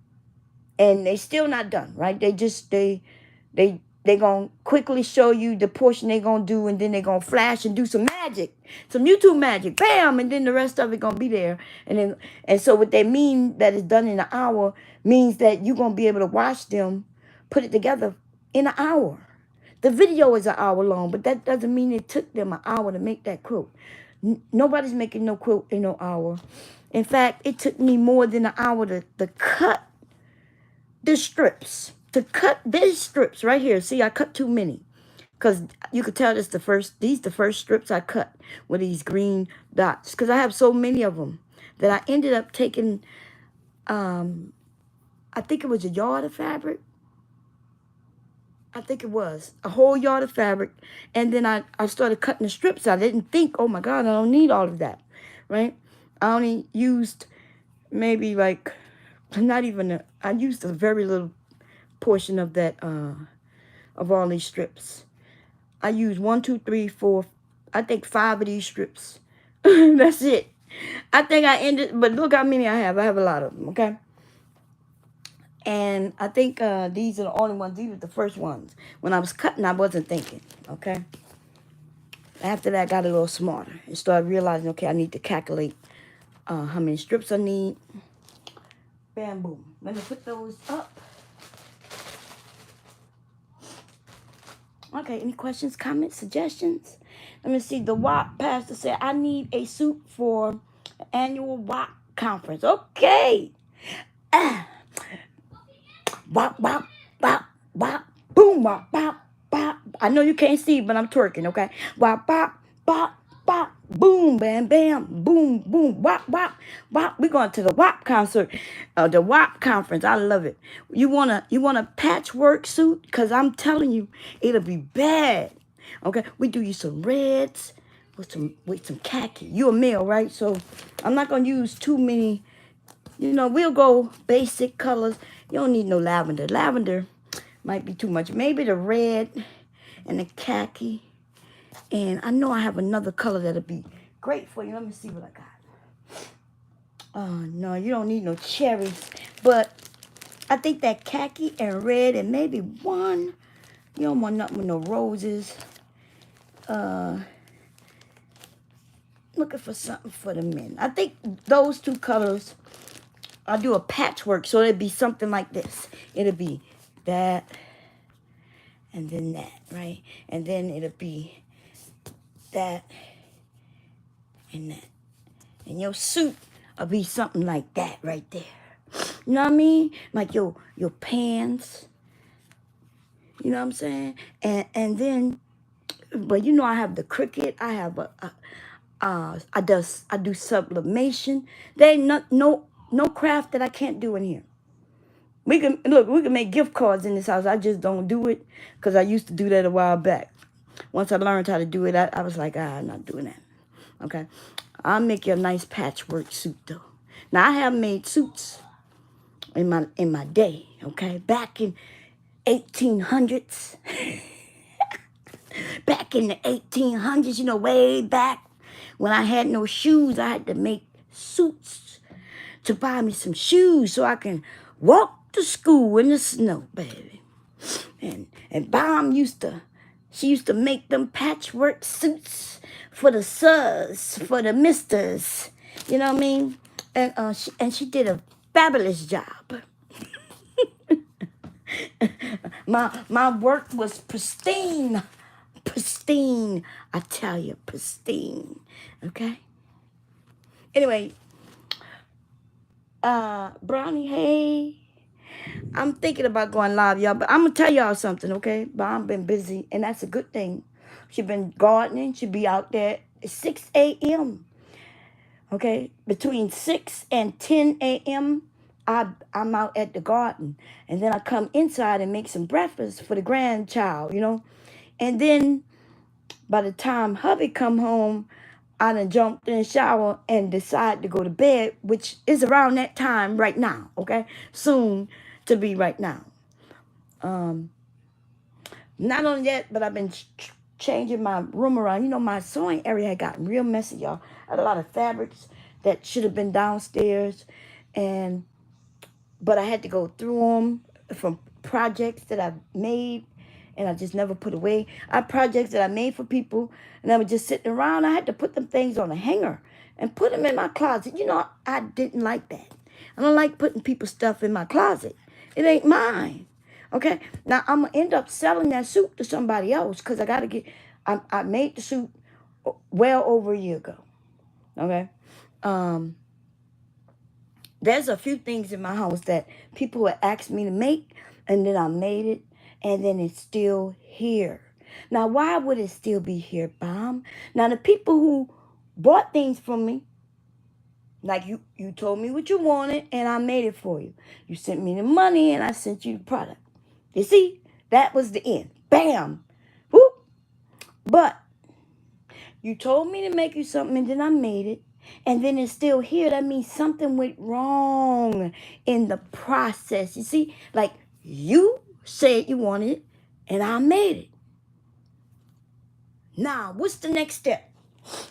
they still not done, right? They gonna quickly show you the portion they gonna do, and then they gonna flash and do some magic, some YouTube magic, bam, and then the rest of it gonna be there. And so what they mean that it's done in an hour means that you gonna be able to watch them put it together in an hour. The video is an hour long, but that doesn't mean it took them an hour to make that quilt. Nobody's making no quilt in no hour. In fact, it took me more than an hour to cut the strips. To cut these strips right here. See, I cut too many. Because you could tell these the first strips I cut with these green dots. Because I have so many of them that I ended up taking, I think it was a yard of fabric. I think it was a whole yard of fabric. And then I started cutting the strips out. I didn't think, oh my God, I don't need all of that. Right? I only used maybe like, not even, I used a very little portion of that, of all these strips. I used 1, 2, 3, 4, I think 5 of these strips That's it. I think I ended, but look how many I have. I have a lot of them, okay? And I think these are the only ones. These were the first ones. When I was cutting, I wasn't thinking, okay? After that, I got a little smarter and started realizing, okay, I need to calculate how many strips I need. Bam, boom. Let me put those up. Okay, any questions, comments, suggestions? Let me see. The WAP pastor said, I need a suit for annual WAP conference. Okay. Ah. Wop, wop, wop, wop, boom, wop, wop, wop. I know you can't see, but I'm twerking, okay? Wop, wop, wop, wop, boom, bam, bam, boom, boom, wop, wop, wop. We're going to the WAP concert, the WAP conference. I love it. You want a patchwork suit? Cause I'm telling you, it'll be bad. Okay, we do you some reds with some khaki. You a male, right? So I'm not gonna use too many. You know, we'll go basic colors. You don't need no lavender. Lavender might be too much. Maybe the red and the khaki. And I know I have another color that'll be great for you. Let me see what I got. Oh, no, you don't need no cherries. But I think that khaki and red and maybe one. You don't want nothing with no roses. Looking for something for the men. I think those two colors, I'll do a patchwork. So it'll be something like this. It'll be that and then that, right? And then it'll be that and that. And your suit will be something like that right there. You know what I mean? Like your pants. You know what I'm saying? And then, but you know I have the cricket. I have I do sublimation. There ain't no craft that I can't do in here. We can make gift cards in this house. I just don't do it because I used to do that a while back. Once I learned how to do it, I was like, I'm not doing that. Okay, I'll make you a nice patchwork suit though. Now I have made suits in my day. Okay, back in 1800s, back in the 1800s, you know, way back when I had no shoes, I had to make suits to buy me some shoes so I can walk to school in the snow, baby. And she used to make them patchwork suits for the sirs, for the misters. You know what I mean? And she did a fabulous job. My work was pristine. Pristine. I tell you, pristine. Okay? Anyway, Brownie, hey. I'm thinking about going live, y'all, but I'm going to tell y'all something, okay? But I've been busy, and that's a good thing. She been gardening. She be out there at 6 a.m., okay? Between 6 and 10 a.m., I'm out at the garden. And then I come inside and make some breakfast for the grandchild, you know? And then by the time hubby come home, I done jumped in the shower and decide to go to bed, which is around that time right now, okay? Soon to be right now. Not only that, but I've been changing my room around. You know, my sewing area had gotten real messy, y'all. I had a lot of fabrics that should have been downstairs, but I had to go through them from projects that I made, and I just never put away. I had projects that I made for people, and I was just sitting around. I had to put them things on a hanger and put them in my closet. You know, I didn't like that. I don't like putting people's stuff in my closet. It ain't mine. Okay? Now, I'm going to end up selling that suit to somebody else because I got to get... I made the suit well over a year ago. Okay? There's a few things in my house that people would ask me to make, and then I made it, and then it's still here. Now, why would it still be here, Bomb? Now, the people who bought things from me, like you told me what you wanted, and I made it for you. You sent me the money, and I sent you the product. You see, that was the end. Bam. Whoop. But you told me to make you something, and then I made it. And then it's still here. That means something went wrong in the process. You see, like you said you wanted it, and I made it. Now, what's the next step?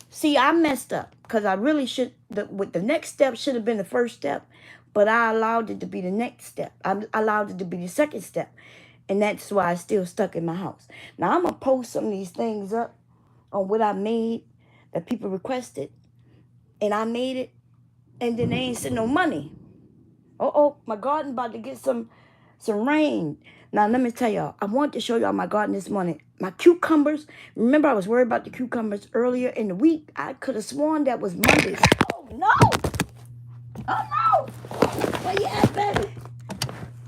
See, I messed up because I really should. The next step should have been the first step, but I allowed it to be the next step. I allowed it to be the second step, and that's why it's still stuck in my house. Now I'm gonna post some of these things up on what I made that people requested, and I made it, and then they ain't sent no money. Oh, my garden about to get some rain. Now let me tell y'all, I want to show y'all my garden this morning. My cucumbers. Remember, I was worried about the cucumbers earlier in the week. I could have sworn that was Monday. Oh no! Oh no! Where you at, baby?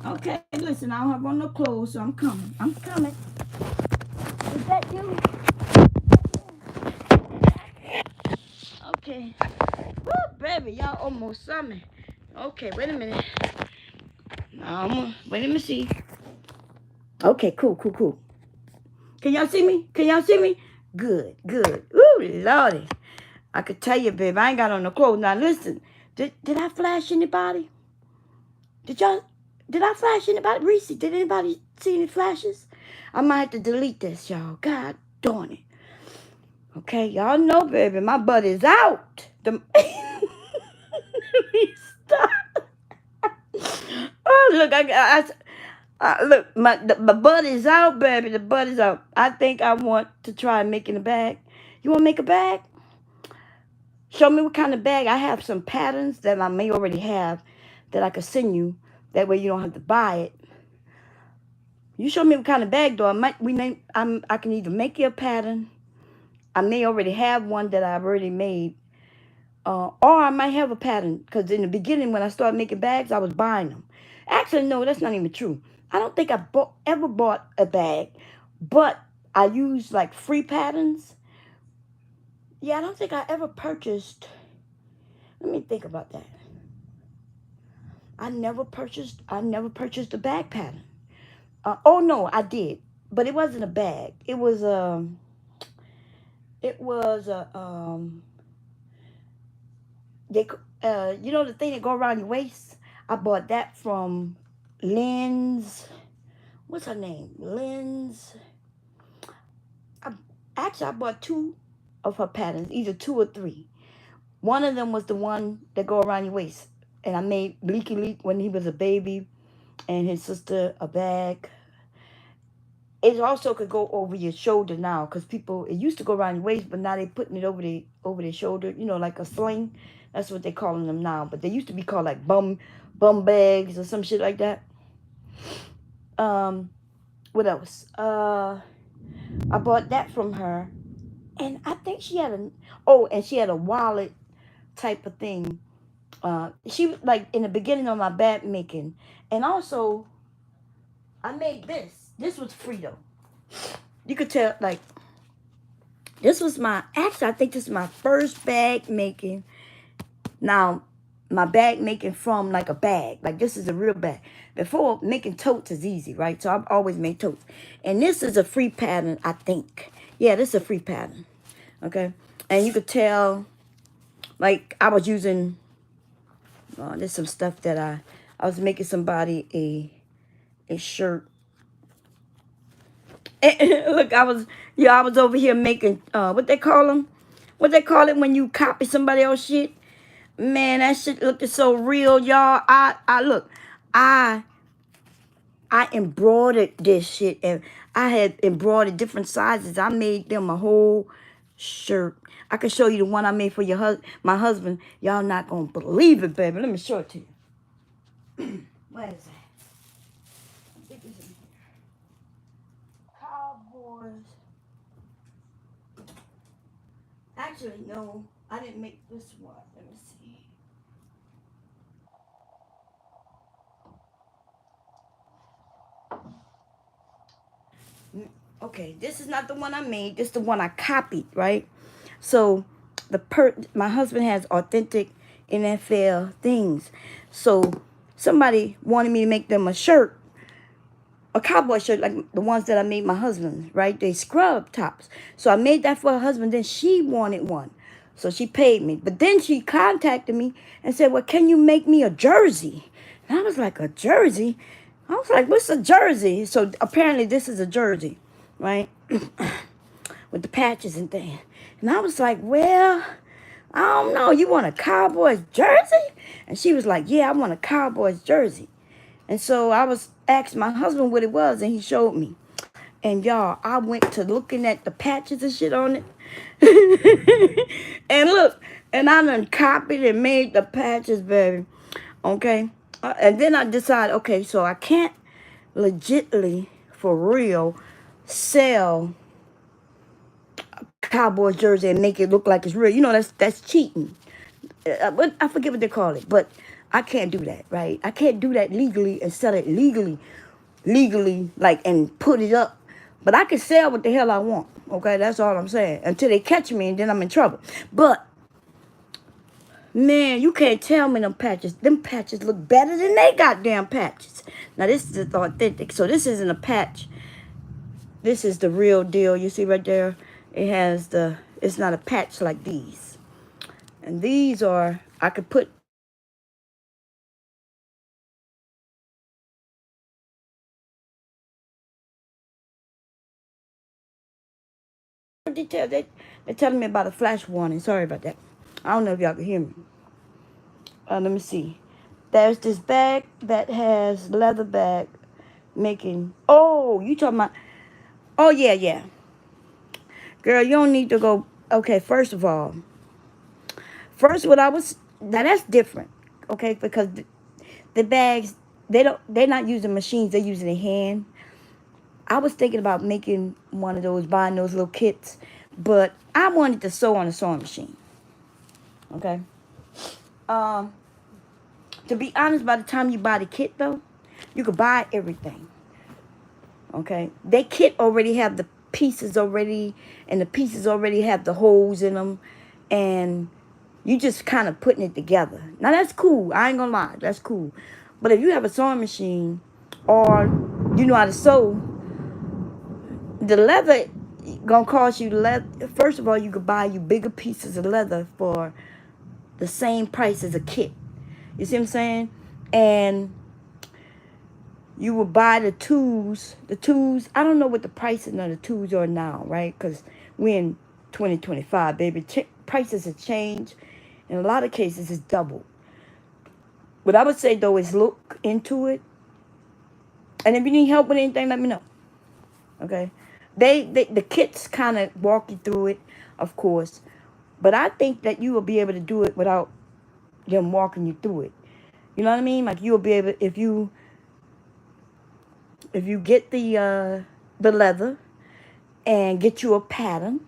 Okay, listen, I don't have on no clothes, so I'm coming. I'm coming. Is that you? Okay. Woo, baby, y'all almost saw me. Okay, wait a minute. Now, wait, let me see. Okay, cool. Can y'all see me? Can y'all see me? Good. Ooh, Lordy. I could tell you, babe, I ain't got on no clothes. Now, listen. Did I flash anybody? Did I flash anybody? Reese, did anybody see any flashes? I might have to delete this, y'all. God darn it. Okay, y'all know, baby, my butt is out. Stop. Oh, look, look, my butt is out, baby. The butt is out. I think I want to try making a bag. You want to make a bag? Show me what kind of bag. I have some patterns that I may already have that I could send you. That way you don't have to buy it. You show me what kind of bag, though. I can either make you a pattern. I may already have one that I've already made. Or I might have a pattern. Because in the beginning, when I started making bags, I was buying them. Actually, no, that's not even true. I don't think I ever bought a bag. But I used like free patterns. Yeah, I don't think I ever purchased. Let me think about that. I never purchased a bag pattern. Oh no, I did, but it wasn't a bag. It was a they you know the thing that go around your waist. I bought that from Lynn's. What's her name? Lynn's. Actually, I bought two of her patterns, either two or three. One of them was the one that go around your waist, and I made Bleaky Leak when he was a baby, and his sister a bag. It also could go over your shoulder now, because it used to go around your waist, but now they putting it over their shoulder, like a sling. That's what they calling them now. But they used to be called like bum bags or some shit like that. What else? I bought that from her, and I think she had a wallet type of thing. She was like in the beginning of my bag making, and also I made this. This was free though. You could tell, like, this was I think this is my first bag making. Now, my bag making from like a bag. Like, this is a real bag. Before, making totes is easy, right? So, I've always made totes. And this is a free pattern, I think. Yeah, this is a free pattern. Okay? And you could tell, like, I was using, there's some stuff that I was making somebody a shirt. Look, I was over here making what they call them? What they call it when you copy somebody else's shit? Man, that shit looking so real, y'all. I embroidered this shit, and I had embroidered different sizes. I made them a whole shirt. I can show you the one I made for my husband. Y'all not gonna believe it, baby. Let me show it to you. Where is that? I think it's in here. Cowboys. Actually, no, I didn't make this one. Let me see. Okay, this is not the one I made. This is the one I copied, right? So, my husband has authentic NFL things. So, somebody wanted me to make them a shirt, a cowboy shirt, like the ones that I made my husband, right? They scrub tops. So, I made that for her husband. Then she wanted one. So, she paid me. But then she contacted me and said, well, can you make me a jersey? And I was like, a jersey? I was like, what's a jersey? So, apparently, this is a jersey, right? with the patches and things. And I was like, well, I don't know. You want a Cowboys jersey? And she was like, yeah, I want a Cowboys jersey. And so I was asking my husband what it was, and he showed me. And y'all, I went to looking at the patches and shit on it. And look, and I done copied and made the patches, baby. Okay? And then I decided, okay, so I can't legitly, for real, sell Cowboys jersey and make it look like it's real. You know, that's cheating. But I forget what they call it, but I can't do that, right? I can't do that legally and sell it legally, like, and put it up. But I can sell what the hell I want, okay? That's all I'm saying. Until they catch me, and then I'm in trouble. But, man, you can't tell me them patches look better than they goddamn patches. Now, this is authentic, so this isn't a patch. This is the real deal. You see right there? It has it's not a patch like these. And these are, I could put detail. They're telling me about a flash warning. Sorry about that. I don't know if y'all can hear me. Let me see. There's this bag that has leather bag making. Oh, you talking about? Oh yeah, yeah. Girl, you don't need to go. Okay, first of all, what I was now that's different. Okay, because the bags they're not using machines. They're using a hand. I was thinking about making one of those, buying those little kits, but I wanted to sew on a sewing machine. Okay. Um, to be honest, by the time you buy the kit though, you could buy everything. Okay. They kit already have the pieces already, and the pieces already have the holes in them, and you just kind of putting it together. Now that's cool. I ain't gonna lie, that's cool. But if you have a sewing machine, or you know how to sew, the leather gonna cost you First of all, you could buy you bigger pieces of leather for the same price as a kit. You see what I'm saying? And you will buy the tools. The tools, I don't know what the prices of the tools are now, right? Because we're in 2025, baby. Prices have changed. In a lot of cases, it's doubled. What I would say, though, is look into it. And if you need help with anything, let me know. Okay? The kits kind of walk you through it, of course. But I think that you will be able to do it without them walking you through it. You know what I mean? Like you'll be able, if you get the leather and get you a pattern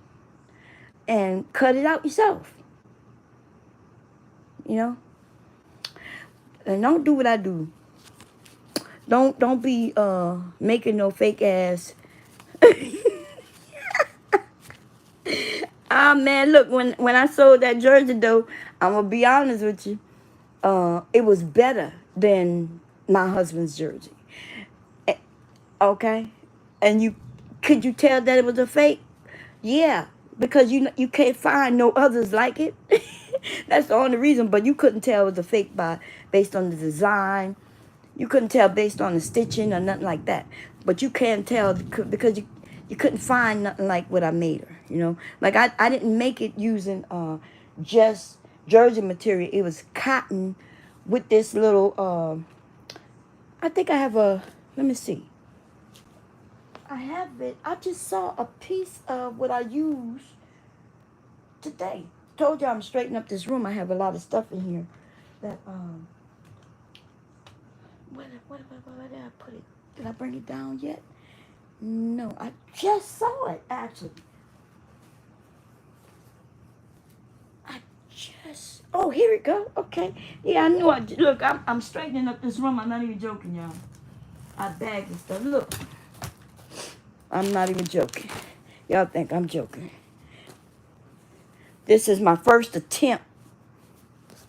and cut it out yourself, you know. And don't do what I do. Don't be making no fake ass. Ah man, look, when I sold that jersey though, I'm gonna be honest with you. It was better than my husband's jersey. Okay, and could you tell that it was a fake? Yeah, because you can't find no others like it. That's the only reason. But you couldn't tell it was a fake based on the design. You couldn't tell based on the stitching or nothing like that. But you can tell because you couldn't find nothing like what I made her. You know, like I didn't make it using just jersey material. It was cotton with this little. I think I have a. Let me see. I have it. I just saw a piece of what I used today. Told you I'm straightening up this room. I have a lot of stuff in here that where did I put it? Did I bring it down yet? No, I just saw it actually. Oh, here we go. Okay. Yeah, I knew. Look, I'm straightening up this room. I'm not even joking, y'all. I bagged and stuff. Look, I'm not even joking. Y'all think I'm joking. This is my first attempt.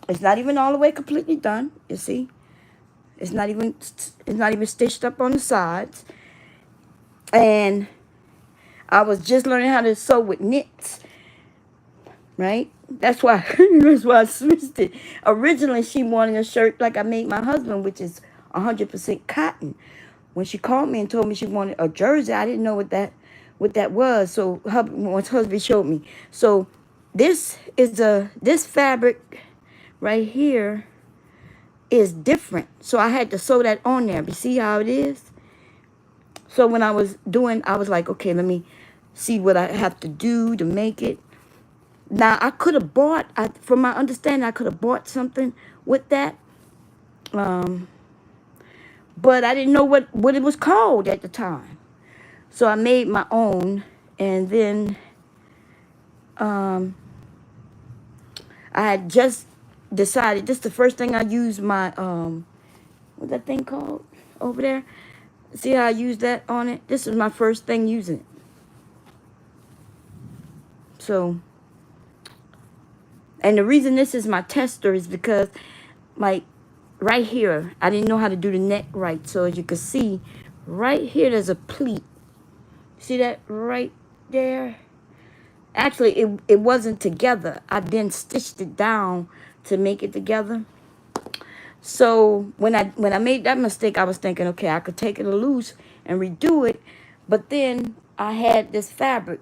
It's not even all the way completely done. You see, it's not even stitched up on the sides. And I was just learning how to sew with knits, right? That's why I switched it. Originally, she wanted a shirt like I made my husband, which is 100% cotton. When she called me and told me she wanted a jersey, I didn't know what that was. So once husband showed me. So this is this fabric right here is different. So I had to sew that on there. You see how it is? So when I was doing, I was like, okay, let me see what I have to do to make it. Now I could have bought, from my understanding, I could have bought something with that. But I didn't know what it was called at the time. So I made my own, and then I had just decided, this is the first thing I used my, what's that thing called over there? See how I used that on it? This is my first thing using it. So, and the reason this is my tester is because, like, right here, I didn't know how to do the neck right. So as you can see, right here, there's a pleat. See that right there? Actually, it wasn't together. I then stitched it down to make it together. So when I made that mistake, I was thinking, okay, I could take it loose and redo it. But then I had this fabric.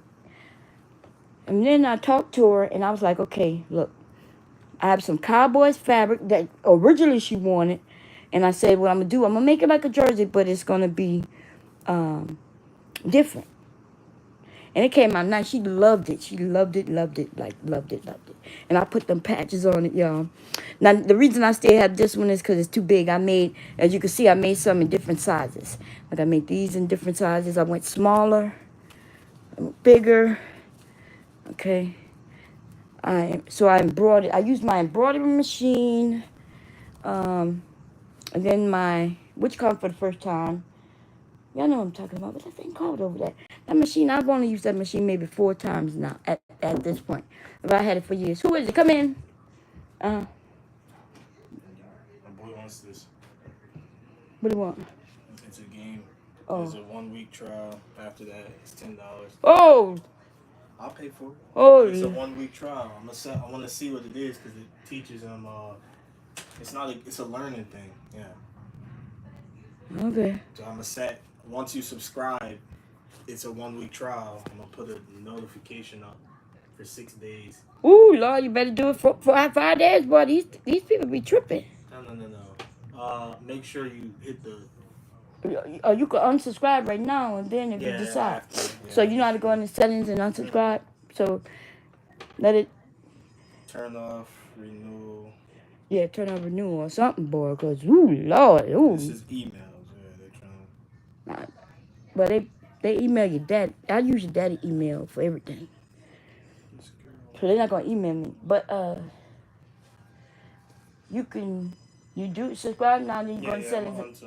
And then I talked to her, and I was like, okay, look, I have some Cowboys fabric that originally she wanted. And I said, what I'm going to do, I'm going to make it like a jersey, but it's going to be different. And it came out nice. She loved it. She loved it, loved it, like loved it, loved it. And I put them patches on it, y'all. Now, the reason I still have this one is because it's too big. I made, as you can see, I made some in different sizes. Like I made these in different sizes. I went smaller, I went bigger. Okay. So I embroidered. I used my embroidery machine. And then my, which come for the first time. Y'all know what I'm talking about. What's that thing called over there? That machine, I've only used that machine maybe 4 times now at this point. But I had it for years. Who is it? Come in. My boy wants this. What do you want? It's a game. Oh. There's a 1-week trial. After that, it's $10. Oh. I'll pay for it. Oh. It's a 1-week trial. I want to see what it is because it teaches them. It's a learning thing. Yeah. Okay. So I'm gonna set. Once you subscribe, it's a 1-week trial. I'm gonna put a notification up for 6 days. Ooh, Lord, you better do it for 5 days, boy. These people be tripping. No. Make sure you hit the. You can unsubscribe right now, and then if you decide. So you know how to go in the settings and unsubscribe. So let it. Turn off renewal. Yeah, turn on renewal or something, boy. Cause ooh, Lord, ooh. This is emails. Yeah, they're trying. But they email your dad. I use your daddy email for everything. So they're not gonna email me. But you do subscribe now, then you go to settings.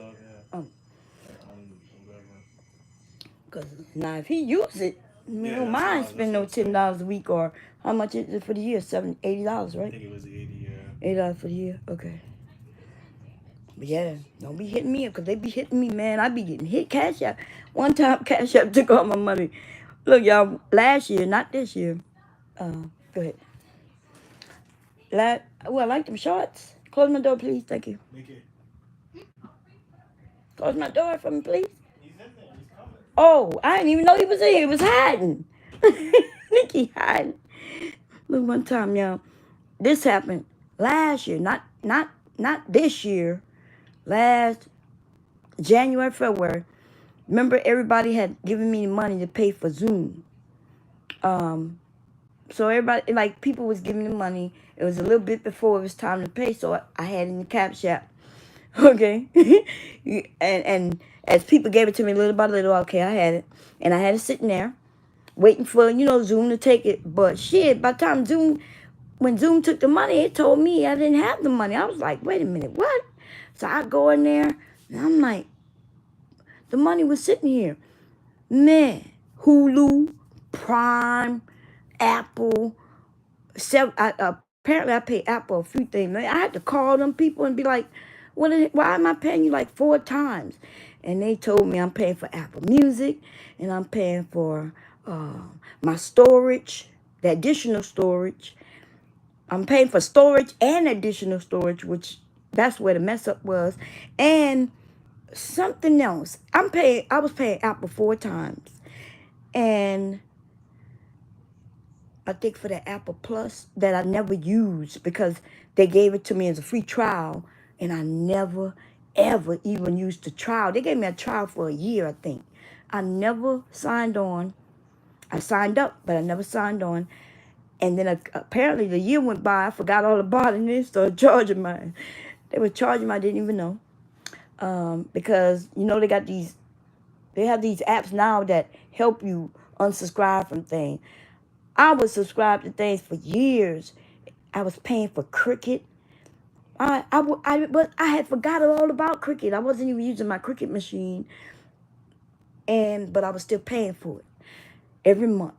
Cause now if he use it, he don't mind spending no $10 a week, or how much is it for the year? $80, right? I think it was 80. $80 for the year. Okay. But yeah, don't be hitting me up, because they be hitting me, man. I be getting hit. Cash App. One time, Cash App took all my money. Look, y'all, last year, not this year. Go ahead. I like them shorts. Close my door, please. Thank you. Close my door for me, please. He's in there. He's coming. Oh, I didn't even know he was in here. He was hiding. Think he hiding. Look, one time, y'all. This happened last year. Not this year. Last January, February. Remember, everybody had given me money to pay for Zoom. So everybody, like, people was giving me money. It was a little bit before it was time to pay, so I had it in the Cash App. Okay. and as people gave it to me little by little, okay, I had it. And I had it sitting there, waiting for, Zoom to take it. But shit, by the time when Zoom took the money, it told me I didn't have the money. I was like, wait a minute, what? So I go in there, and I'm like, the money was sitting here. Man, Hulu, Prime, Apple. Apparently I paid Apple a few things. I had to call them people and be like, why am I paying you like 4 times? And they told me I'm paying for Apple Music, and I'm paying for my storage, the additional storage. I'm paying for storage and additional storage, which that's where the mess up was. And something else. I was paying Apple 4 times. And I think for the Apple Plus that I never used because they gave it to me as a free trial, and I never ever even used the trial. They gave me a trial for a year, I think. I never signed on. I signed up, but I never signed on. And then apparently the year went by. I forgot all about it, and they started charging mine. They were charging me. I didn't even know. Because you know they have these apps now that help you unsubscribe from things. I was subscribed to things for years. I was paying for Cricket. But I had forgotten all about Cricket. I wasn't even using my Cricket machine, but I was still paying for it every month,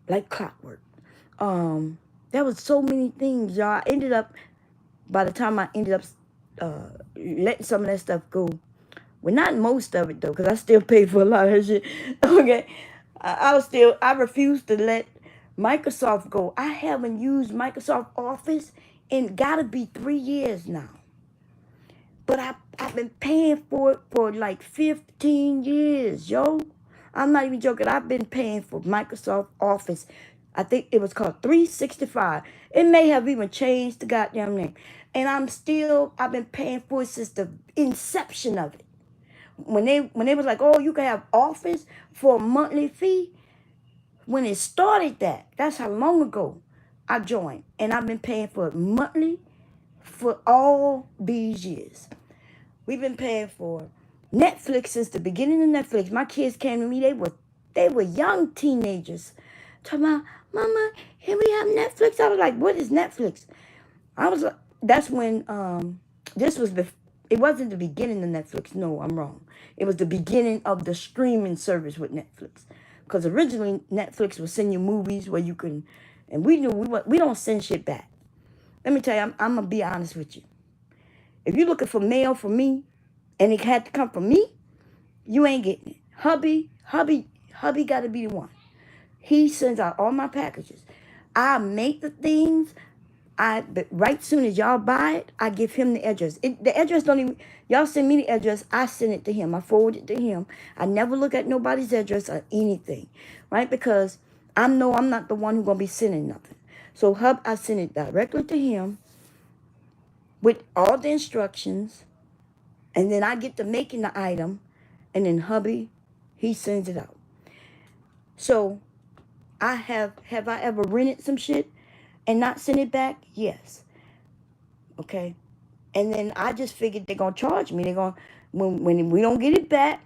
like clockwork. There was so many things, y'all. I ended up, by the time I ended up letting some of that stuff go, well, not most of it though, because I still pay for a lot of that shit. Okay, I refuse to let Microsoft go. I haven't used Microsoft Office in gotta be 3 years now. But I've been paying for it for like 15 years, yo. I'm not even joking. I've been paying for Microsoft Office. I think it was called 365. It may have even changed the goddamn name. And I've been paying for it since the inception of it. When they was like, oh, you can have Office for a monthly fee. When it started that's how long ago I joined. And I've been paying for it monthly for all these years. We've been paying for Netflix since the beginning of Netflix. My kids came to me, they were young teenagers. Talking about, Mama, can we have Netflix? I was like, what is Netflix? I was like, that's when it wasn't the beginning of Netflix. No, I'm wrong. It was the beginning of the streaming service with Netflix. Because originally Netflix would send you movies where you can, and we knew we don't send shit back. Let me tell you, I'm gonna be honest with you. If you're looking for mail from me, and it had to come from me, you ain't getting it. Hubby got to be the one. He sends out all my packages. I make the things. But right soon as y'all buy it, I give him the address. The address don't even. Y'all send me the address. I send it to him. I forward it to him. I never look at nobody's address or anything, right? Because I know I'm not the one who's gonna be sending nothing. So I send it directly to him with all the instructions. And then I get to making the item, and then hubby, he sends it out. So have I ever rented some shit and not sent it back? Yes. Okay. And then I just figured they're gonna charge me. They're gonna when we don't get it back,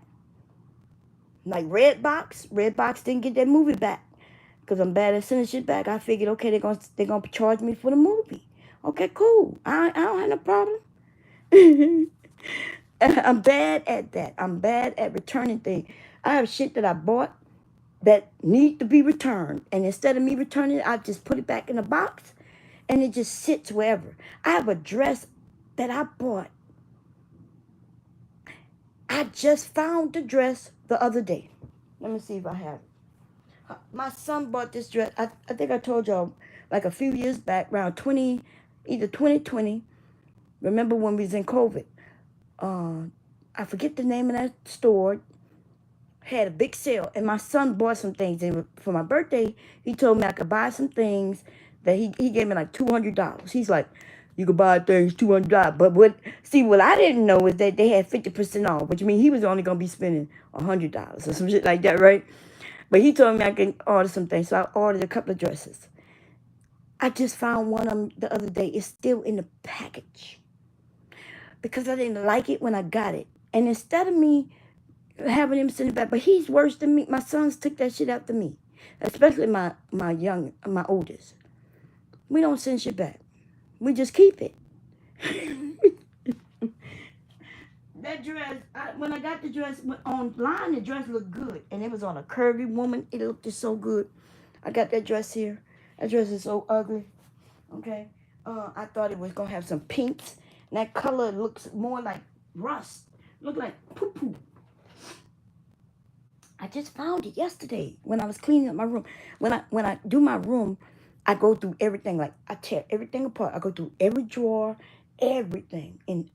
like Redbox didn't get that movie back because I'm bad at sending shit back. I figured, okay, they're gonna charge me for the movie. Okay, cool. I don't have no problem. I'm bad at that. I'm bad at returning things. I have shit that I bought that need to be returned. And instead of me returning it, I just put it back in a box and it just sits wherever. I have a dress that I bought. I just found the dress the other day. Let me see if I have it. My son bought this dress. I think I told y'all like a few years back, around either 2020. Remember when we was in COVID? I forget the name of that store. Had a big sale, and my son bought some things. And for my birthday, he told me I could buy some things that he gave me like $200. He's like, you could buy things $200. But what I didn't know is that they had 50% off, which means he was only gonna be spending $100 or some shit like that, right? But he told me I can order some things, so I ordered a couple of dresses. I just found one of them the other day. It's still in the package because I didn't like it when I got it, and instead of me having him send it back, but he's worse than me. My sons took that shit after me, especially my oldest. We don't send shit back. We just keep it. That dress, when I got the dress online, the dress looked good, and it was on a curvy woman. It looked just so good. I got that dress here. That dress is so ugly. Okay, I thought it was gonna have some pinks. And that color looks more like rust. Look like poo poo. I just found it yesterday when I was cleaning up my room. When I do my room, I go through everything. Like I tear everything apart. I go through every drawer, everything, and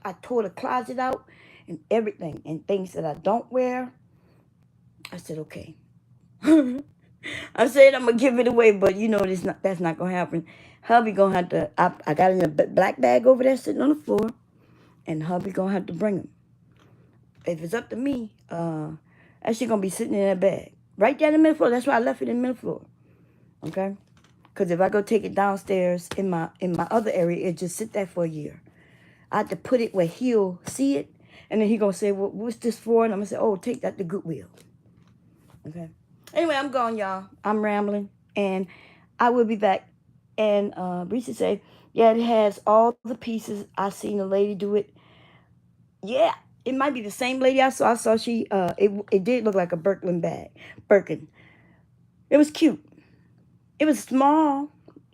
I tore the closet out and everything, and things that I don't wear. I said, okay, I said I'm gonna give it away, but you know that's not gonna happen. Hubby gonna have to. I got in a black bag over there sitting on the floor, and hubby gonna have to bring them. If it's up to me, that shit gonna be sitting in that bag right there in the middle floor. That's why I left it in the middle floor. Okay, because if I go take it downstairs in my other area, it just sit there for a year. I have to put it where he'll see it, and then he gonna say, "Well, what's this for?" And I'm gonna say, "Oh, take that to Goodwill." Okay. Anyway, I'm gone, y'all. I'm rambling, and I will be back. And Risa said, "Yeah, it has all the pieces. I seen a lady do it. Yeah, it might be the same lady I saw. I saw she. It did look like a Birkin bag. Birkin. It was cute. It was small,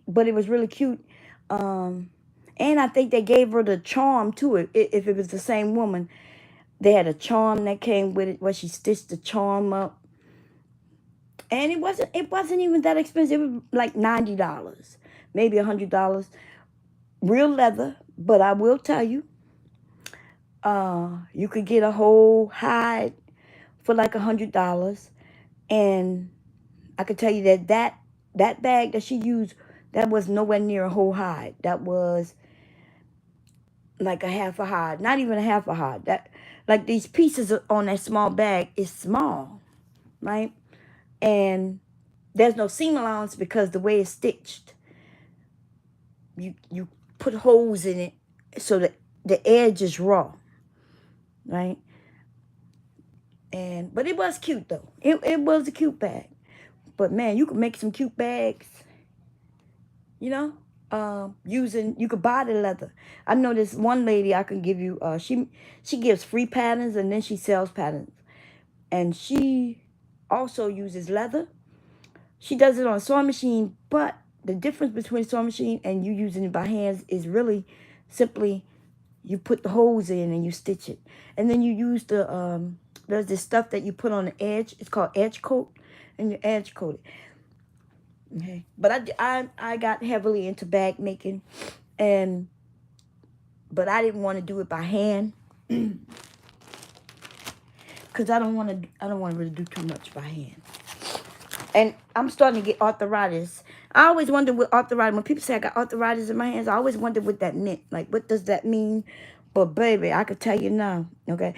but it was really cute. Um, and I think they gave her the charm to it. If it was the same woman, they had a charm that came with it, where she stitched the charm up. And it wasn't even that expensive. It was like $90, maybe $100. Real leather, but I will tell you, you could get a whole hide for like $100. And I could tell you that bag that she used, that was nowhere near a whole hide. That was like a half a hide, not even a half a hide. That, like, these pieces on that small bag is small, right? And there's no seam allowance because the way it's stitched, you put holes in it so that the edge is raw, right? And but it was cute though. It was a cute bag. But man, you could make some cute bags, you know, using, you could buy the leather. I know this one lady I can give you. She gives free patterns and then she sells patterns, and she also uses leather. She does it on a sewing machine, but the difference between a sewing machine and you using it by hands is really simply you put the holes in and you stitch it. And then you use there's this stuff that you put on the edge. It's called edge coat, and you edge coat it. Okay. But I got heavily into bag making, but I didn't want to do it by hand because I don't want to really do too much by hand. And I'm starting to get arthritis. I always wonder what arthritis, when people say I got arthritis in my hands, I always wonder what that meant. Like, what does that mean? But baby, I could tell you now, okay?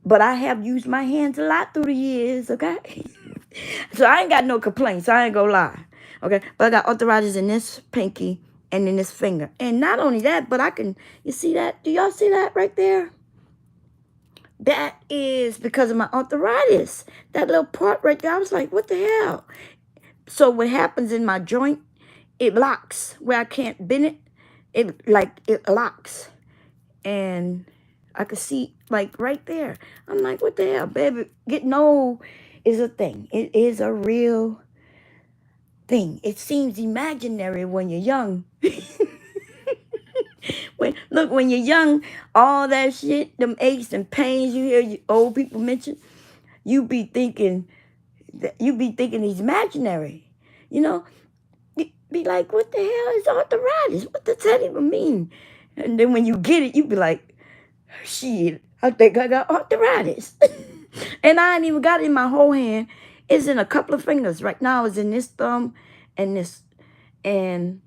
But I have used my hands a lot through the years, okay? So I ain't got no complaints. I ain't gonna lie, okay? But I got arthritis in this pinky and in this finger. And not only that, but you see that? Do y'all see that right there? That is because of my arthritis. That little part right there, I was like, what the hell? So what happens in my joint, it locks where I can't bend it. It locks. And I could see, like, right there. I'm like, what the hell, baby? Getting old is a thing. It is a real thing. It seems imaginary when you're young. When you're young, all that shit, them aches and pains you hear old people mention, you be thinking it's imaginary. You know, you be like, what the hell is arthritis? What does that even mean? And then when you get it, you be like, shit, I think I got arthritis. And I ain't even got it in my whole hand. It's in a couple of fingers. Right now it's in this thumb and this, and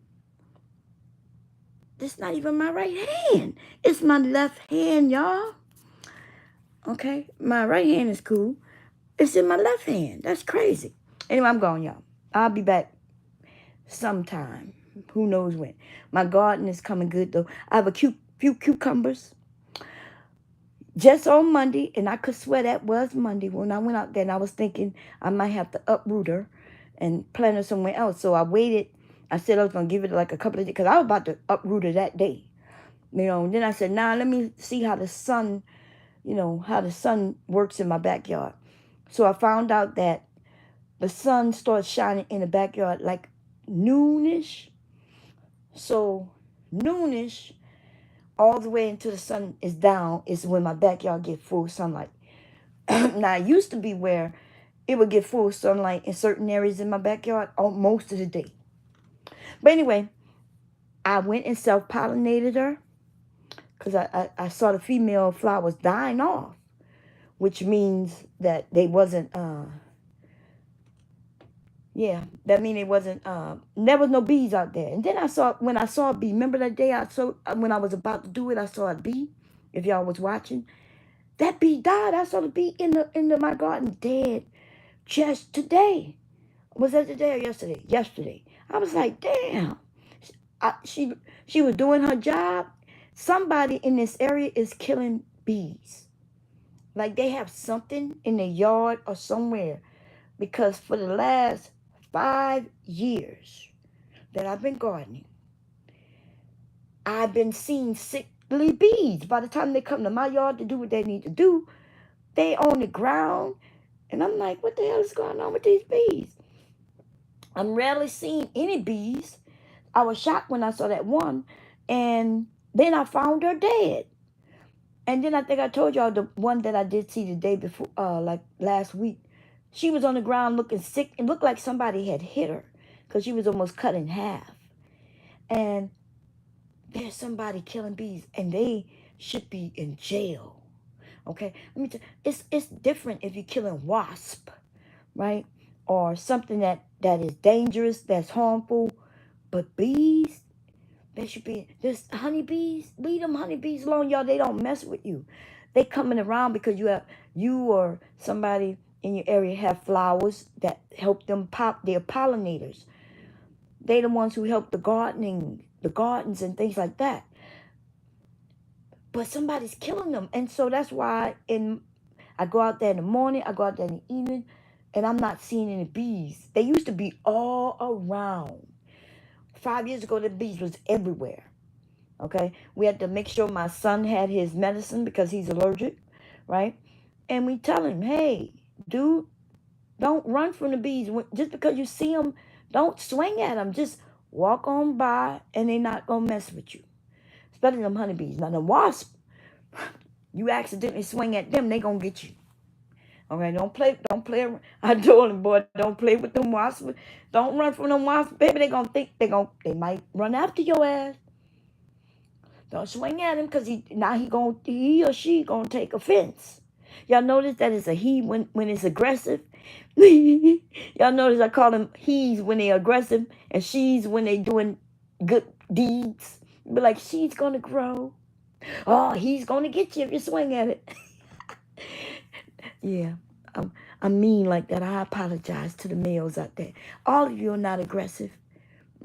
it's not even my right hand. It's my left hand, y'all. Okay? My right hand is cool. It's in my left hand. That's crazy. Anyway, I'm gone, y'all. I'll be back sometime. Who knows when. My garden is coming good, though. I have a few cucumbers just on Monday, and I could swear that was Monday. When I went out there, and I was thinking I might have to uproot her and plant her somewhere else. So I waited. I said I was going to give it like a couple of days because I was about to uproot her that day. You know, and then I said, nah, let me see how the sun works in my backyard. So I found out that the sun starts shining in the backyard like noonish. So noonish, all the way until the sun is down, is when my backyard get full sunlight. Now, it used to be where it would get full sunlight in certain areas in my backyard most of the day. But anyway, I went and self-pollinated her because I saw the female flowers dying off, which means that they wasn't Yeah, that mean it wasn't. There was no bees out there. And then when I saw a bee. Remember that day I saw when I was about to do it, I saw a bee. If y'all was watching, that bee died. I saw the bee in my garden dead just today. Was that today or yesterday? Yesterday. I was like, damn. She was doing her job. Somebody in this area is killing bees. Like they have something in their yard or somewhere. Because for the last 5 years that I've been gardening, I've been seeing sickly bees. By the time they come to my yard to do what they need to do, they on the ground. And I'm like, what the hell is going on with these bees? I'm rarely seeing any bees. I was shocked when I saw that one. And then I found her dead. And then I think I told y'all the one that I did see the day before, like last week. She was on the ground looking sick. It looked like somebody had hit her because she was almost cut in half. And there's somebody killing bees, and they should be in jail. Okay, let me tell you, it's different if you're killing wasp, right, or something that is dangerous, that's harmful. But bees, they should be. There's honeybees. Leave them honeybees alone, y'all. They don't mess with you. They coming around because you or somebody in your area have flowers that help them pop. They're pollinators. They the ones who help the gardening, the gardens and things like that. But somebody's killing them, and so that's why I go out there in the morning, I go out there in the evening, and I'm not seeing any bees. They used to be all around. 5 years ago, the bees was everywhere. Okay, we had to make sure my son had his medicine because he's allergic, right? And we tell him, hey, dude, don't run from the bees. Just because you see them, don't swing at them. Just walk on by, and they're not gonna mess with you. Especially them honeybees. Now the wasp, you accidentally swing at them, they gonna get you. Okay, don't play. I told him, boy, don't play with them wasps. Don't run from them wasps, baby. They gonna think they might run after your ass. Don't swing at him because he or she gonna take offense. Y'all notice that it's a he when it's aggressive. Y'all notice I call them he's when they aggressive and she's when they doing good deeds. Be like, she's gonna grow. Oh, he's gonna get you if you swing at it. Yeah, I'm mean like that. I apologize to the males out there. All of you are not aggressive,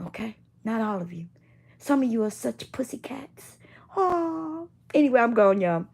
okay? Not all of you. Some of you are such pussycats. Oh, anyway, I'm going, y'all.